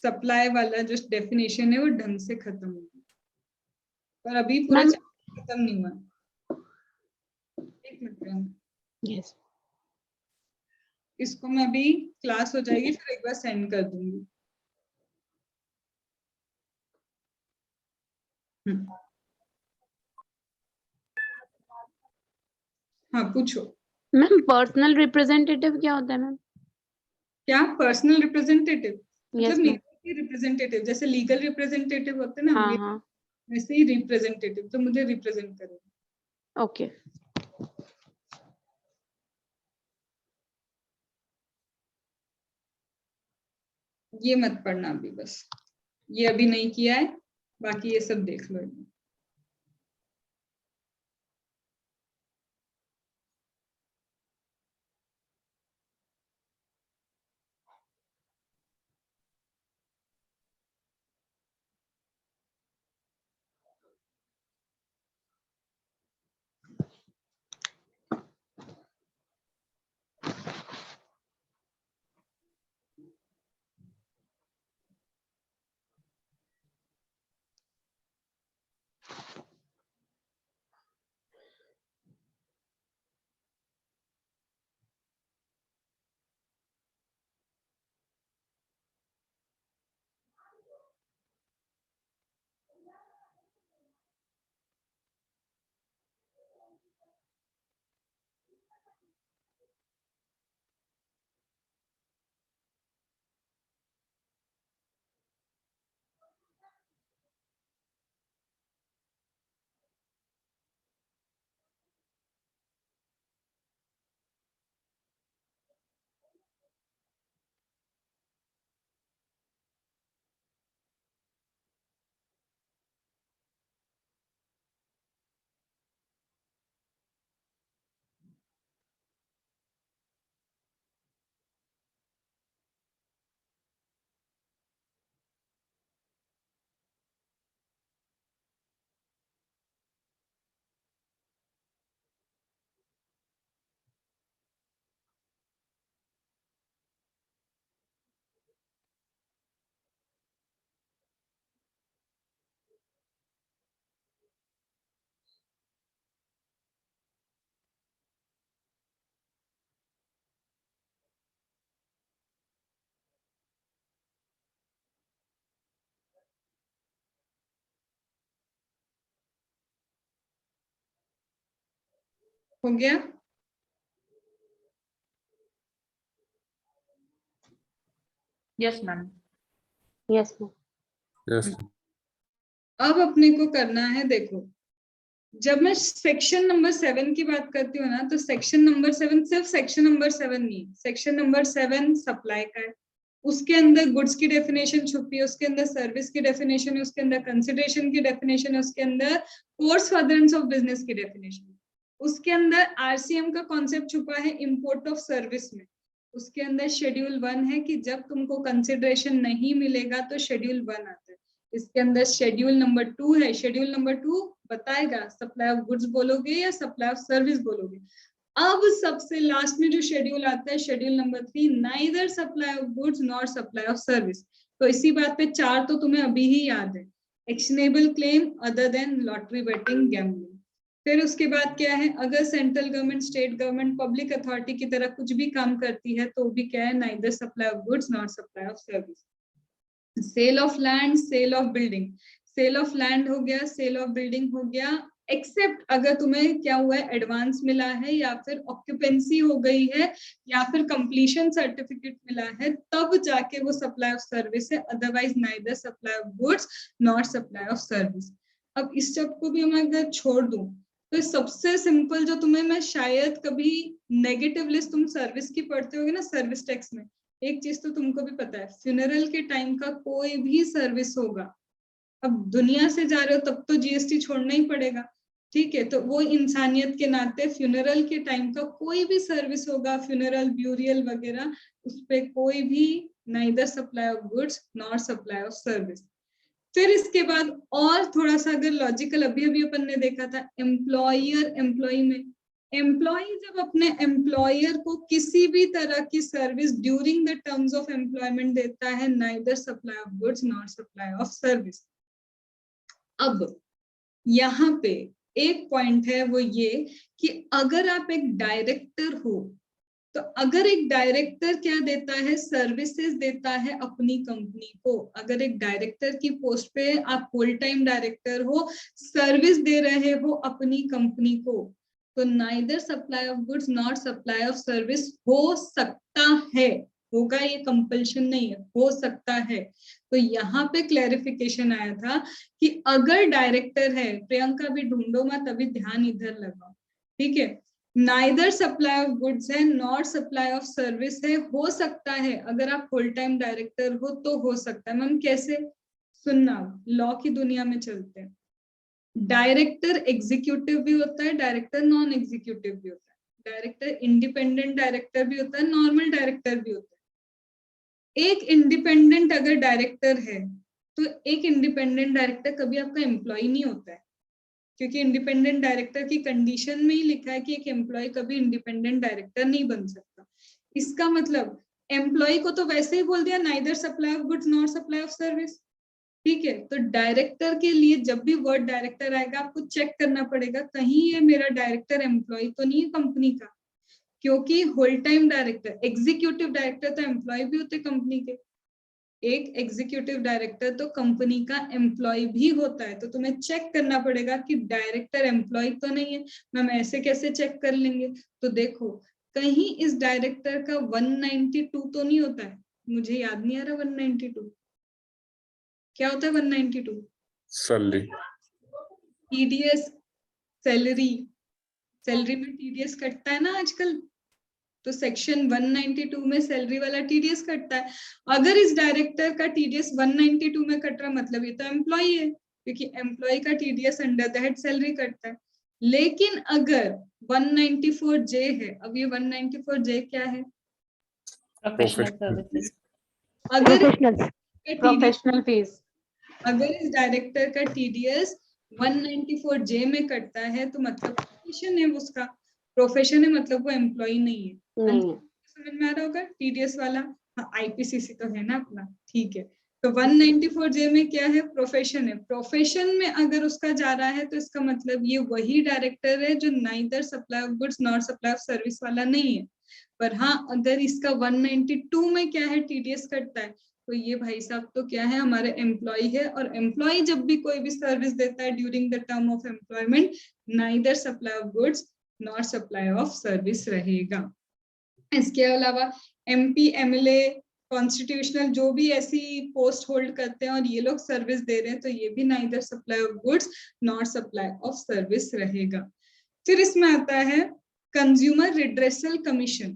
सप्लाई वाला जो डेफिनेशन है वो ढंग से खत्म होगा। पर अभी पूरा खत्म नहीं हुआ। 1 मिनट, यस, इसको मैं अभी क्लास हो जाएगी फिर एक बार सेंड कर दूंगी। हाँ पूछो। मैम पर्सनल रिप्रेजेंटेटिव क्या होता है मैम? क्या पर्सनल रिप्रेजेंटेटिव? यस मतलब मैम। रिप्रेजेंटेटिव, जैसे लीगल रिप्रेजेंटेटिव होते हैं ना, हाँ हाँ, वैसे ही रिप्रेजेंटेटिव, तो मुझे रिप्रेजेंट करेगा। ओके। ये मत पढ़ना अभी, बस ये अभी नहीं किया है, बाकी ये सब देख लो। हो गया? Yes ma'am. Yes ma'am. Yes अब अपने को करना है, देखो जब मैं सेक्शन नंबर 7 की बात करती हूँ ना, तो सेक्शन नंबर 7 सिर्फ सेक्शन नंबर 7 नहीं, सेक्शन नंबर 7 सप्लाई का है, उसके अंदर गुड्स की डेफिनेशन छुपी है, उसके अंदर सर्विस की डेफिनेशन है, उसके अंदर कंसिडरेशन की डेफिनेशन है, उसके अंदर कोर्स फर्दरेंस ऑफ बिजनेस की डेफिनेशन, उसके अंदर आरसीएम का कॉन्सेप्ट छुपा है इंपोर्ट ऑफ सर्विस में, उसके अंदर शेड्यूल 1 है कि जब तुमको कंसिडरेशन नहीं मिलेगा तो शेड्यूल 1 आता है, इसके अंदर शेड्यूल नंबर 2 है, शेड्यूल नंबर 2 बताएगा सप्लाई ऑफ गुड्स बोलोगे या सप्लाई ऑफ सर्विस बोलोगे। अब सबसे लास्ट में जो शेड्यूल आता है schedule number 3, neither supply of goods nor supply of service. तो इसी बात पे 4 तो तुम्हें अभी ही याद है, actionable claim other than lottery betting gambling. फिर उसके बाद क्या है, अगर central government, state government, public authority की तरह कुछ भी काम करती है तो भी क्या है, neither supply of goods nor supply of service. Sale of land, sale of building, sale of land हो गया, सेल ऑफ बिल्डिंग हो गया, एक्सेप्ट अगर तुम्हें क्या हुआ है, एडवांस मिला है या फिर ऑक्यूपेंसी हो गई है या फिर कंप्लीशन सर्टिफिकेट मिला है, तब जाके वो सप्लाई ऑफ सर्विस है, otherwise neither supply of goods not supply of service. अब इस सब को भी हम अगर छोड़ दूं तो सबसे सिंपल जो तुम्हें, मैं शायद कभी नेगेटिव लिस्ट तुम सर्विस की पढ़ते होगे ना सर्विस टैक्स में, एक चीज तो तुमको भी पता है, फ्यूनरल के टाइम का कोई भी सर्विस होगा, अब दुनिया से जा रहे हो तब तो जीएसटी छोड़ना ही पड़ेगा, ठीक है, तो वो इंसानियत के नाते फ्यूनरल के टाइम का कोई भी सर्विस होगा, फ्यूनरल, ब्यूरियल वगैरह, उस पे कोई भी neither supply of goods nor supply of service. फिर इसके बाद और थोड़ा सा अगर लॉजिकल, अभी अभी अपन ने देखा था एम्प्लॉयर एम्प्लॉय में, एम्प्लॉय जब अपने एम्प्लॉयर को किसी भी तरह की service during the terms of employment देता है, neither supply of goods nor supply of service. अब यहाँ पे एक पॉइंट है वो ये कि अगर आप एक डायरेक्टर हो, तो अगर एक डायरेक्टर क्या देता है, सर्विसेज देता है अपनी कंपनी को, अगर एक डायरेक्टर की पोस्ट पे आप फुल टाइम डायरेक्टर हो, सर्विस दे रहे हो अपनी कंपनी को, तो neither supply of goods not supply of service हो सकता है, होगा ये कंपल्शन नहीं है, हो सकता है। तो यहाँ पे क्लैरिफिकेशन आया था कि अगर डायरेक्टर है, प्रियंका भी ढूंढो मत, अभी ध्यान इधर लगाओ, ठीक है, नाइदर सप्लाई ऑफ गुड्स है नॉट सप्लाई ऑफ सर्विस है, हो सकता है, अगर आप फुल टाइम डायरेक्टर हो तो हो सकता है। मैम कैसे, सुनना, लॉ की दुनिया में चलते हैं, डायरेक्टर एग्जीक्यूटिव भी होता है, डायरेक्टर नॉन एग्जीक्यूटिव भी होता है, डायरेक्टर इंडिपेंडेंट डायरेक्टर भी होता है, नॉर्मल डायरेक्टर भी होता है। एक इंडिपेंडेंट अगर डायरेक्टर है तो एक इंडिपेंडेंट डायरेक्टर कभी आपका एम्प्लॉय नहीं होता है, क्योंकि इंडिपेंडेंट डायरेक्टर की कंडीशन में ही लिखा है कि एक एम्प्लॉय कभी इंडिपेंडेंट डायरेक्टर नहीं बन सकता। इसका मतलब एम्प्लॉय को तो वैसे ही बोल दिया neither supply of goods not supply of service, ठीक है। तो डायरेक्टर के लिए जब भी वर्ड डायरेक्टर आएगा आपको चेक करना पड़ेगा कहीं ये मेरा डायरेक्टर एम्प्लॉय तो नहीं है कंपनी का, क्योंकि whole time director, executive director तो एम्प्लॉय भी होते कंपनी के, एक एग्जीक्यूटिव डायरेक्टर तो कंपनी का एम्प्लॉय भी होता है, तो तुम्हें चेक करना पड़ेगा कि डायरेक्टर एम्प्लॉय तो नहीं है। मैम ऐसे कैसे चेक कर लेंगे, तो देखो कहीं इस डायरेक्टर का 192 तो नहीं होता है, मुझे याद नहीं आ रहा 192 क्या होता है, 192 सैलरी, टीडीएस, सैलरी, सैलरी में टीडीएस कटता है ना आजकल, तो सेक्शन 192 में सैलरी वाला टीडीएस कटता है। अगर इस डायरेक्टर का टीडीएस 192 में कट रहा मतलब ये तो एम्प्लॉय है, क्योंकि एम्प्लॉय का TDS under the head salary कटता है। लेकिन अगर 194J है, अब ये 194J क्या है, प्रोफेशनल सर्विसेज, अगर प्रोफेशनल फीस, अगर इस डायरेक्टर का टीडीएस 194J में कटता है तो मतलब प्रोफेशन है उसका, प्रोफेशन है मतलब वो एम्प्लॉय नहीं है, समझ में आ रहा होगा टीडीएस वाला, हाँ आईपीसीसी तो है ना अपना, ठीक है। तो 194J में क्या है, प्रोफेशन है, प्रोफेशन में अगर उसका जा रहा है तो इसका मतलब ये वही डायरेक्टर है जो neither supply of goods not supply of service वाला नहीं है। पर हाँ अगर इसका 192 में क्या है, टीडीएस कटता है, तो ये भाई साहब तो क्या है, हमारे एम्प्लॉय है, और एम्प्लॉय जब भी कोई भी सर्विस देता है during the term of employment, neither supply of goods not supply of service रहेगा। इसके अलावा MP MLA कॉन्स्टिट्यूशनल जो भी ऐसी पोस्ट होल्ड करते हैं और ये लोग सर्विस दे रहे हैं तो ये भी neither supply of goods not supply of service रहेगा। फिर इसमें आता है कंज्यूमर रिड्रेसल कमीशन,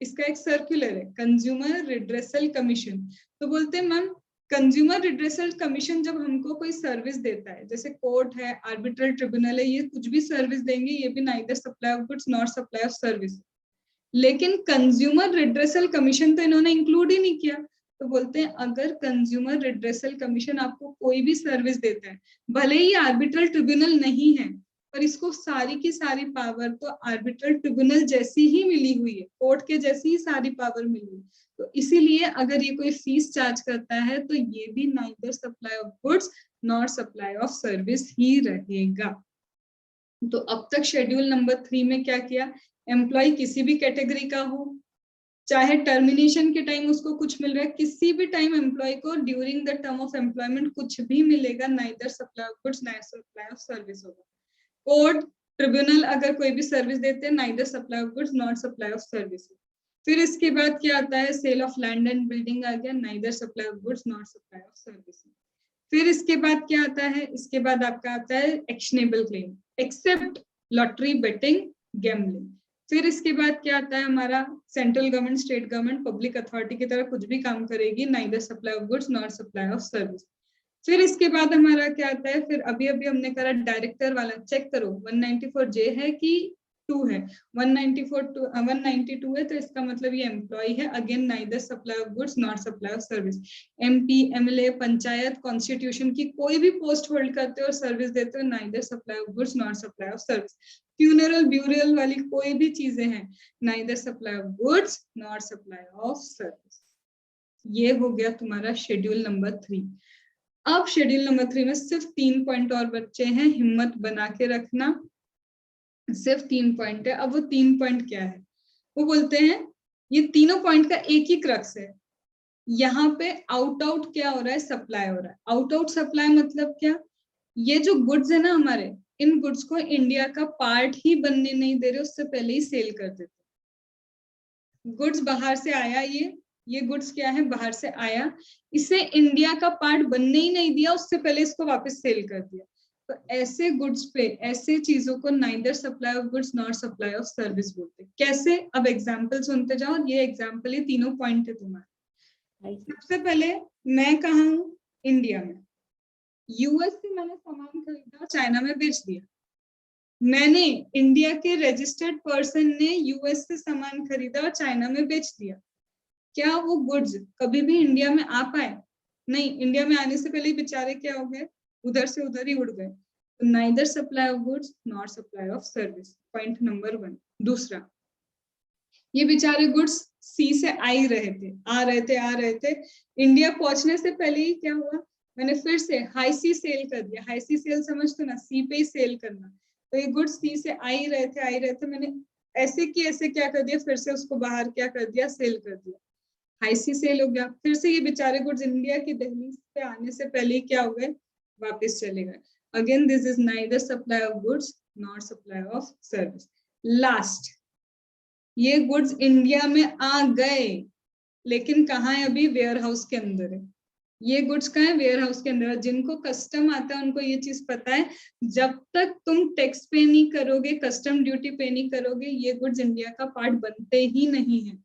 इसका एक सर्कुलर है कंज्यूमर रिड्रेसल कमीशन। तो बोलते हैं मैम कंज्यूमर रिड्रेसल कमीशन जब हमको कोई सर्विस देता है, जैसे कोर्ट है, आर्बिट्रल ट्रिब्यूनल है, ये कुछ भी सर्विस देंगे ये भी neither supply of goods not supply of service. लेकिन कंज्यूमर रिड्रेसल कमीशन तो इन्होंने इंक्लूड ही नहीं किया। तो बोलते हैं अगर कंज्यूमर रिड्रेसल कमीशन आपको कोई भी सर्विस देता है, भले ही आर्बिट्रल ट्रिब्यूनल नहीं है, पर इसको सारी की सारी पावर तो आर्बिट्रल ट्रिब्यूनल जैसी ही मिली हुई है, कोर्ट के जैसी ही सारी पावर मिली हुई, तो इसीलिए अगर ये कोई फीस चार्ज करता है तो ये भी neither supply of goods not supply of service ही रहेगा। तो अब तक शेड्यूल नंबर 3 में क्या किया, एम्प्लॉय किसी भी कैटेगरी का हो, चाहे टर्मिनेशन के टाइम उसको कुछ मिल रहा है, किसी भी टाइम एम्प्लॉय को during the term of employment कुछ भी मिलेगा, neither supply of goods neither supply of service होगा। कोर्ट ट्रिब्यूनल अगर कोई भी सर्विस देते हैं, neither supply of goods not supply of service. फिर इसके बाद क्या आता है, sale of land and building आ गया, neither supply of goods not supply of service. फिर इसके बाद क्या आता है, इसके बाद आपका आता है actionable claim except lottery betting gambling. फिर इसके बाद क्या आता है हमारा, central government state government public authority की तरह कुछ भी काम करेगी, neither supply of goods not supply of service. फिर इसके बाद हमारा क्या आता है, फिर अभी हमने करा डायरेक्टर वाला, चेक करो 194J है कि 2 है, 192 है तो इसका मतलब ये एम्प्लॉय है, again neither supply of goods not supply of service. MP MLA panchayat constitution की कोई भी पोस्ट होल्ड करते हो और सर्विस देते हो, neither supply of goods not supply of service. Funeral burial वाली कोई भी चीजें हैं, neither supply of goods not supply of service. ये हो गया तुम्हारा शेड्यूल नंबर 3। अब शेड्यूल नंबर 3 में सिर्फ 3 पॉइंट और बचे हैं, हिम्मत बना के रखना, सिर्फ 3 पॉइंट है। अब वो 3 पॉइंट क्या है, वो बोलते हैं ये तीनों पॉइंट का एक ही क्रक्स है, यहाँ पे आउट क्या हो रहा है, सप्लाई हो रहा है। आउट सप्लाई मतलब क्या, ये जो गुड्स है ना हमारे, इन गुड्स को इंडिया का पार्ट ही बनने नहीं दे रहे, उससे पहले ही सेल कर देते। गुड्स बाहर से आया, ये गुड्स क्या है, बाहर से आया, इसे इंडिया का पार्ट बनने ही नहीं दिया, उससे पहले इसको वापस सेल कर दिया। तो ऐसे गुड्स पे, ऐसे चीजों को neither supply of goods not supply of service बोलते हैं। कैसे, अब एग्जांपल सुनते जाओ, ये एग्जांपल ये तीनों पॉइंट है तुम्हारे। सबसे पहले मैं कहाँ हूँ, इंडिया में, US से मैंने सामान खरीदा, चाइना में बेच दिया। मैंने, इंडिया के रजिस्टर्ड पर्सन ने US से सामान खरीदा और चाइना में बेच दिया। क्या वो गुड्स कभी भी इंडिया में आ पाए? नहीं, इंडिया में आने से पहले ही बेचारे क्या हो गए, उधर से उधर ही उड़ गए। तो neither supply of goods not supply of service, point number 1। दूसरा, ये बेचारे गुड्स सी से आ रहे थे, इंडिया पहुंचने से पहले ही क्या हुआ, मैंने फिर से हाई सी सेल कर दिया। हाई सी सेल समझते ना, सी पे ही सेल करना। तो ये गुड्स सी से आ ही रहे थे, मैंने ऐसे क्या कर दिया, फिर से उसको बाहर क्या कर दिया, सेल कर दिया, हाई सी सेल हो गया। फिर से ये बेचारे गुड्स इंडिया की दहलीज पे आने से पहले ही क्या हो गए, वापस चले गए। Again this is neither supply of goods not supply of service. Last, ये गुड्स इंडिया में आ गए, लेकिन कहाँ है अभी, वेयर हाउस के अंदर है। ये गुड्स कहाँ है, वेयर हाउस के अंदर। जिनको कस्टम आता है उनको ये चीज पता है, जब तक तुम टैक्स पे नहीं करोगे, कस्टम ड्यूटी पे नहीं करोगे, ये गुड्स इंडिया का पार्ट बनते ही नहीं है।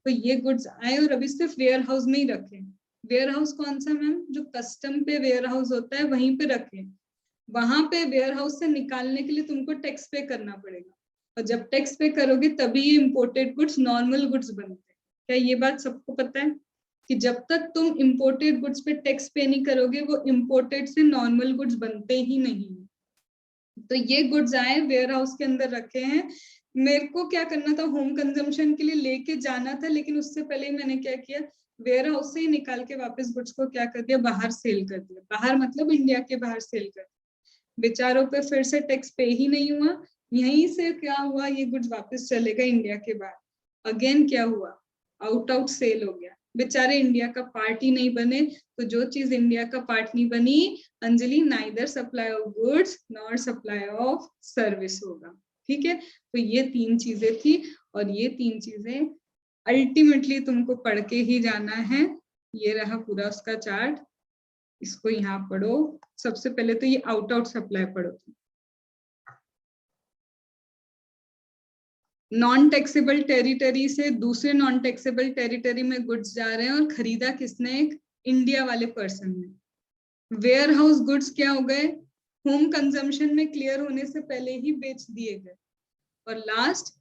तो ये गुड्स आए और अभी सिर्फ वेयर हाउस में ही रखे। वेयर हाउस कौन सा मैम, जो कस्टम पे वेयर हाउस होता है वहीं पे रखे। वहां पे वेयर हाउस से निकालने के लिए तुमको टैक्स पे करना पड़ेगा, और जब टैक्स पे करोगे तभी ये इम्पोर्टेड गुड्स नॉर्मल गुड्स बनते हैं। क्या ये बात सबको पता है कि जब तक तुम इम्पोर्टेड गुड्स पे टैक्स पे नहीं करोगे, वो इम्पोर्टेड से नॉर्मल गुड्स बनते ही नहीं। तो ये गुड्स आए, वेयर हाउस के अंदर रखे हैं। मेरे को क्या करना था, होम कंजम्पशन के लिए लेके जाना था, लेकिन उससे पहले ही मैंने क्या किया, वेयर हाउस से ही निकाल के वापस गुड्स को क्या कर दिया, बाहर सेल कर दिया। बाहर मतलब इंडिया के बाहर सेल कर दिया। बेचारों पे फिर से टैक्स पे ही नहीं हुआ, यहीं से क्या हुआ, ये गुड्स वापस चले गए इंडिया के बाहर। अगेन क्या हुआ, आउट सेल हो गया। बेचारे इंडिया का पार्ट ही नहीं बने। तो जो चीज इंडिया का पार्ट नहीं बनी, Anjali, neither supply of goods not supply of service होगा। ठीक है, तो ये 3 चीजें थी और ये 3 चीजें अल्टीमेटली तुमको पढ़ के ही जाना है। ये रहा पूरा उसका चार्ट, इसको यहाँ पढ़ो। सबसे पहले तो ये आउट सप्लाई पढ़ो। नॉन टैक्सेबल टेरिटरी से दूसरे नॉन टैक्सेबल टेरिटरी में गुड्स जा रहे हैं और खरीदा किसने? एक इंडिया वाले पर्सन ने। वेयर हाउस गुड्स क्या हो गए? होम कंजम्पशन में क्लियर होने से पहले ही बेच दिए गए। और लास्ट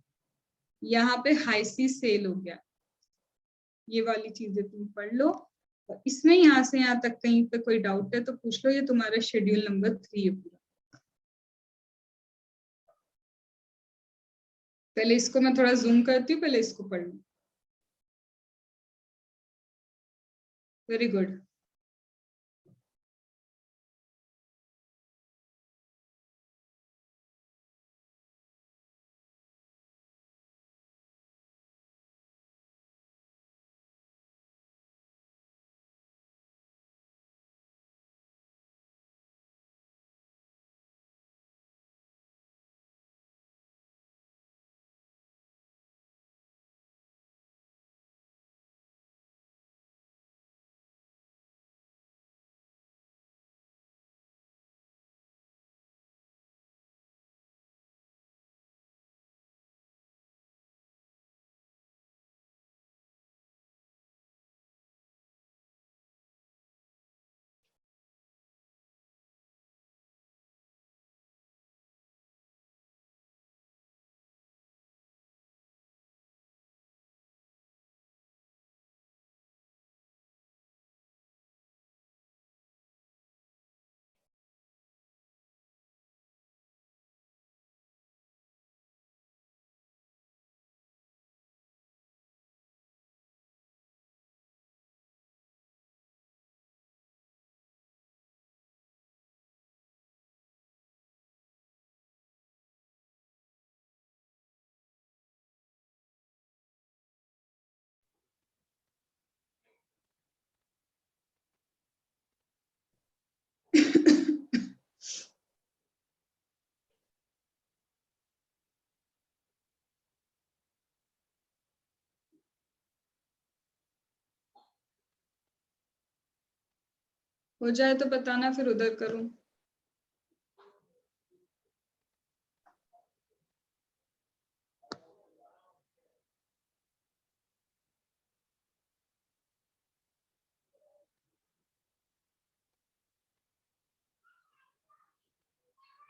यहाँ पे हाई सी सेल हो गया। ये वाली चीजें तुम पढ़ लो और इसमें यहाँ से यहाँ तक कहीं पे कोई डाउट है तो पूछ लो। ये तुम्हारा शेड्यूल नंबर 3 है पूरा। पहले इसको मैं थोड़ा जूम करती हूँ, पहले इसको पढ़ लो। Very good. हो जाए तो बताना, फिर उधर करूं।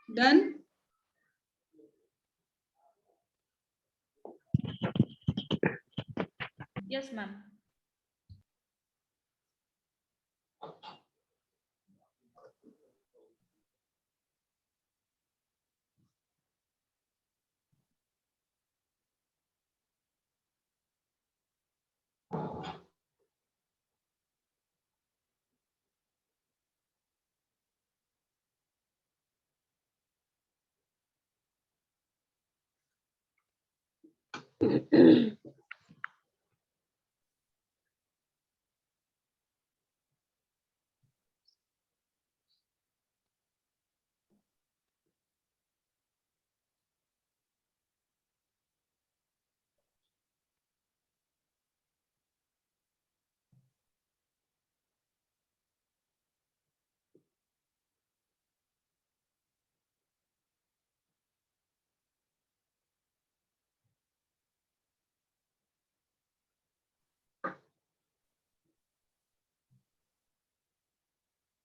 डन। Yes ma'am.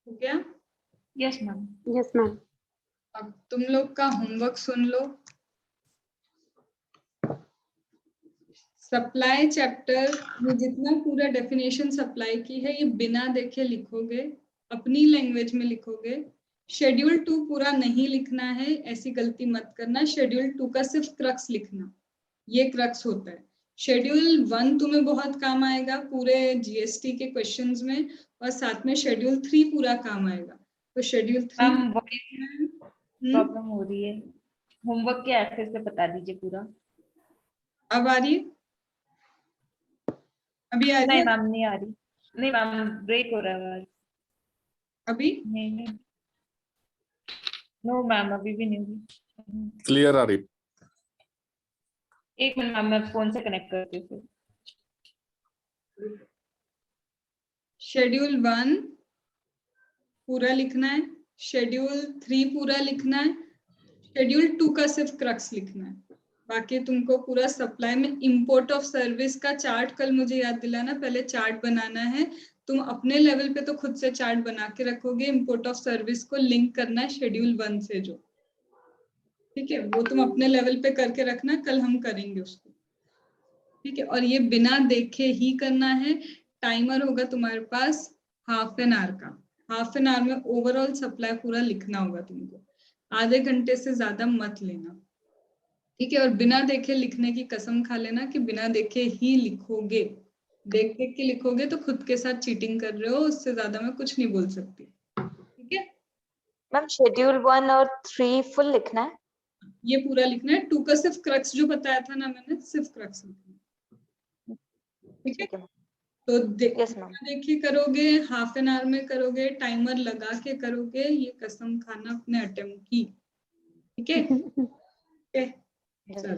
हो गया? Yes ma'am. Yes ma'am. अब तुम लोग का होमवर्क सुन लो। सप्लाई चैप्टर में जितना पूरा डेफिनेशन सप्लाई की है ये बिना देखे लिखोगे, अपनी लैंग्वेज में लिखोगे। शेड्यूल 2 पूरा नहीं लिखना है, ऐसी गलती मत करना। शेड्यूल 2 का सिर्फ क्रक्स लिखना, ये क्रक्स होता है। शेड्यूल 1 तुम्हें बहुत काम आएगा पूरे जीएसटी के क्वेश्चंस में, और साथ में शेड्यूल 3 पूरा काम आएगा। तो शेड्यूल 3 मैम प्रॉब्लम हो रही है, होमवर्क के एक्सेस से बता दीजिए पूरा। अब आ रही है? अभी आ रही नहीं है? मैम नहीं आ रही। नहीं मैम ब्रेक हो रहा है आवाज। अभी नहीं नो मैम अभी भी नहीं हुई। क्लियर आ रही। एक मिनट मैम, मैं फोन से कनेक्ट करती हूँ फिर। शेड्यूल 1 पूरा लिखना है, शेड्यूल 3 पूरा लिखना है, शेड्यूल 2 का सिर्फ क्रक्स लिखना है। बाकी तुमको पूरा सप्लाई में इंपोर्ट ऑफ सर्विस का चार्ट कल मुझे याद दिलाना, पहले चार्ट बनाना है। तुम अपने लेवल पे तो खुद से चार्ट बना के रखोगे, इंपोर्ट ऑफ सर्विस को लिंक करना है शेड्यूल 1 से जो, ठीक है, वो तुम अपने लेवल पे करके रखना, कल हम करेंगे उसको, ठीक है। और ये बिना देखे ही करना है। टाइमर होगा तुम्हारे पास हाफ एन आवर का, हाफ एन आवर में ओवरऑल सप्लाई पूरा लिखना होगा तुमको, आधे घंटे से ज्यादा मत लेना, ठीक है। और बिना देखे लिखने की कसम खा लेना कि बिना देखे ही लिखोगे, देख देख के लिखोगे तो खुद के साथ चीटिंग कर रहे हो, उससे ज्यादा मैं कुछ नहीं बोल सकती, ठीक है। मैम शेड्यूल 1 और 3 फुल लिखना है? ये पूरा लिखना है, 2 का सिर्फ क्रक्स जो बताया था ना मैंने, सिर्फ क्रक्स लिखना है, ठीक है। ठीक है तो यस मैम। देखिए करोगे, हाफ एन आवर में करोगे, टाइमर लगा के करोगे, ये कसम खाना अपने अटेम्प्ट की, ठीक है। चलो।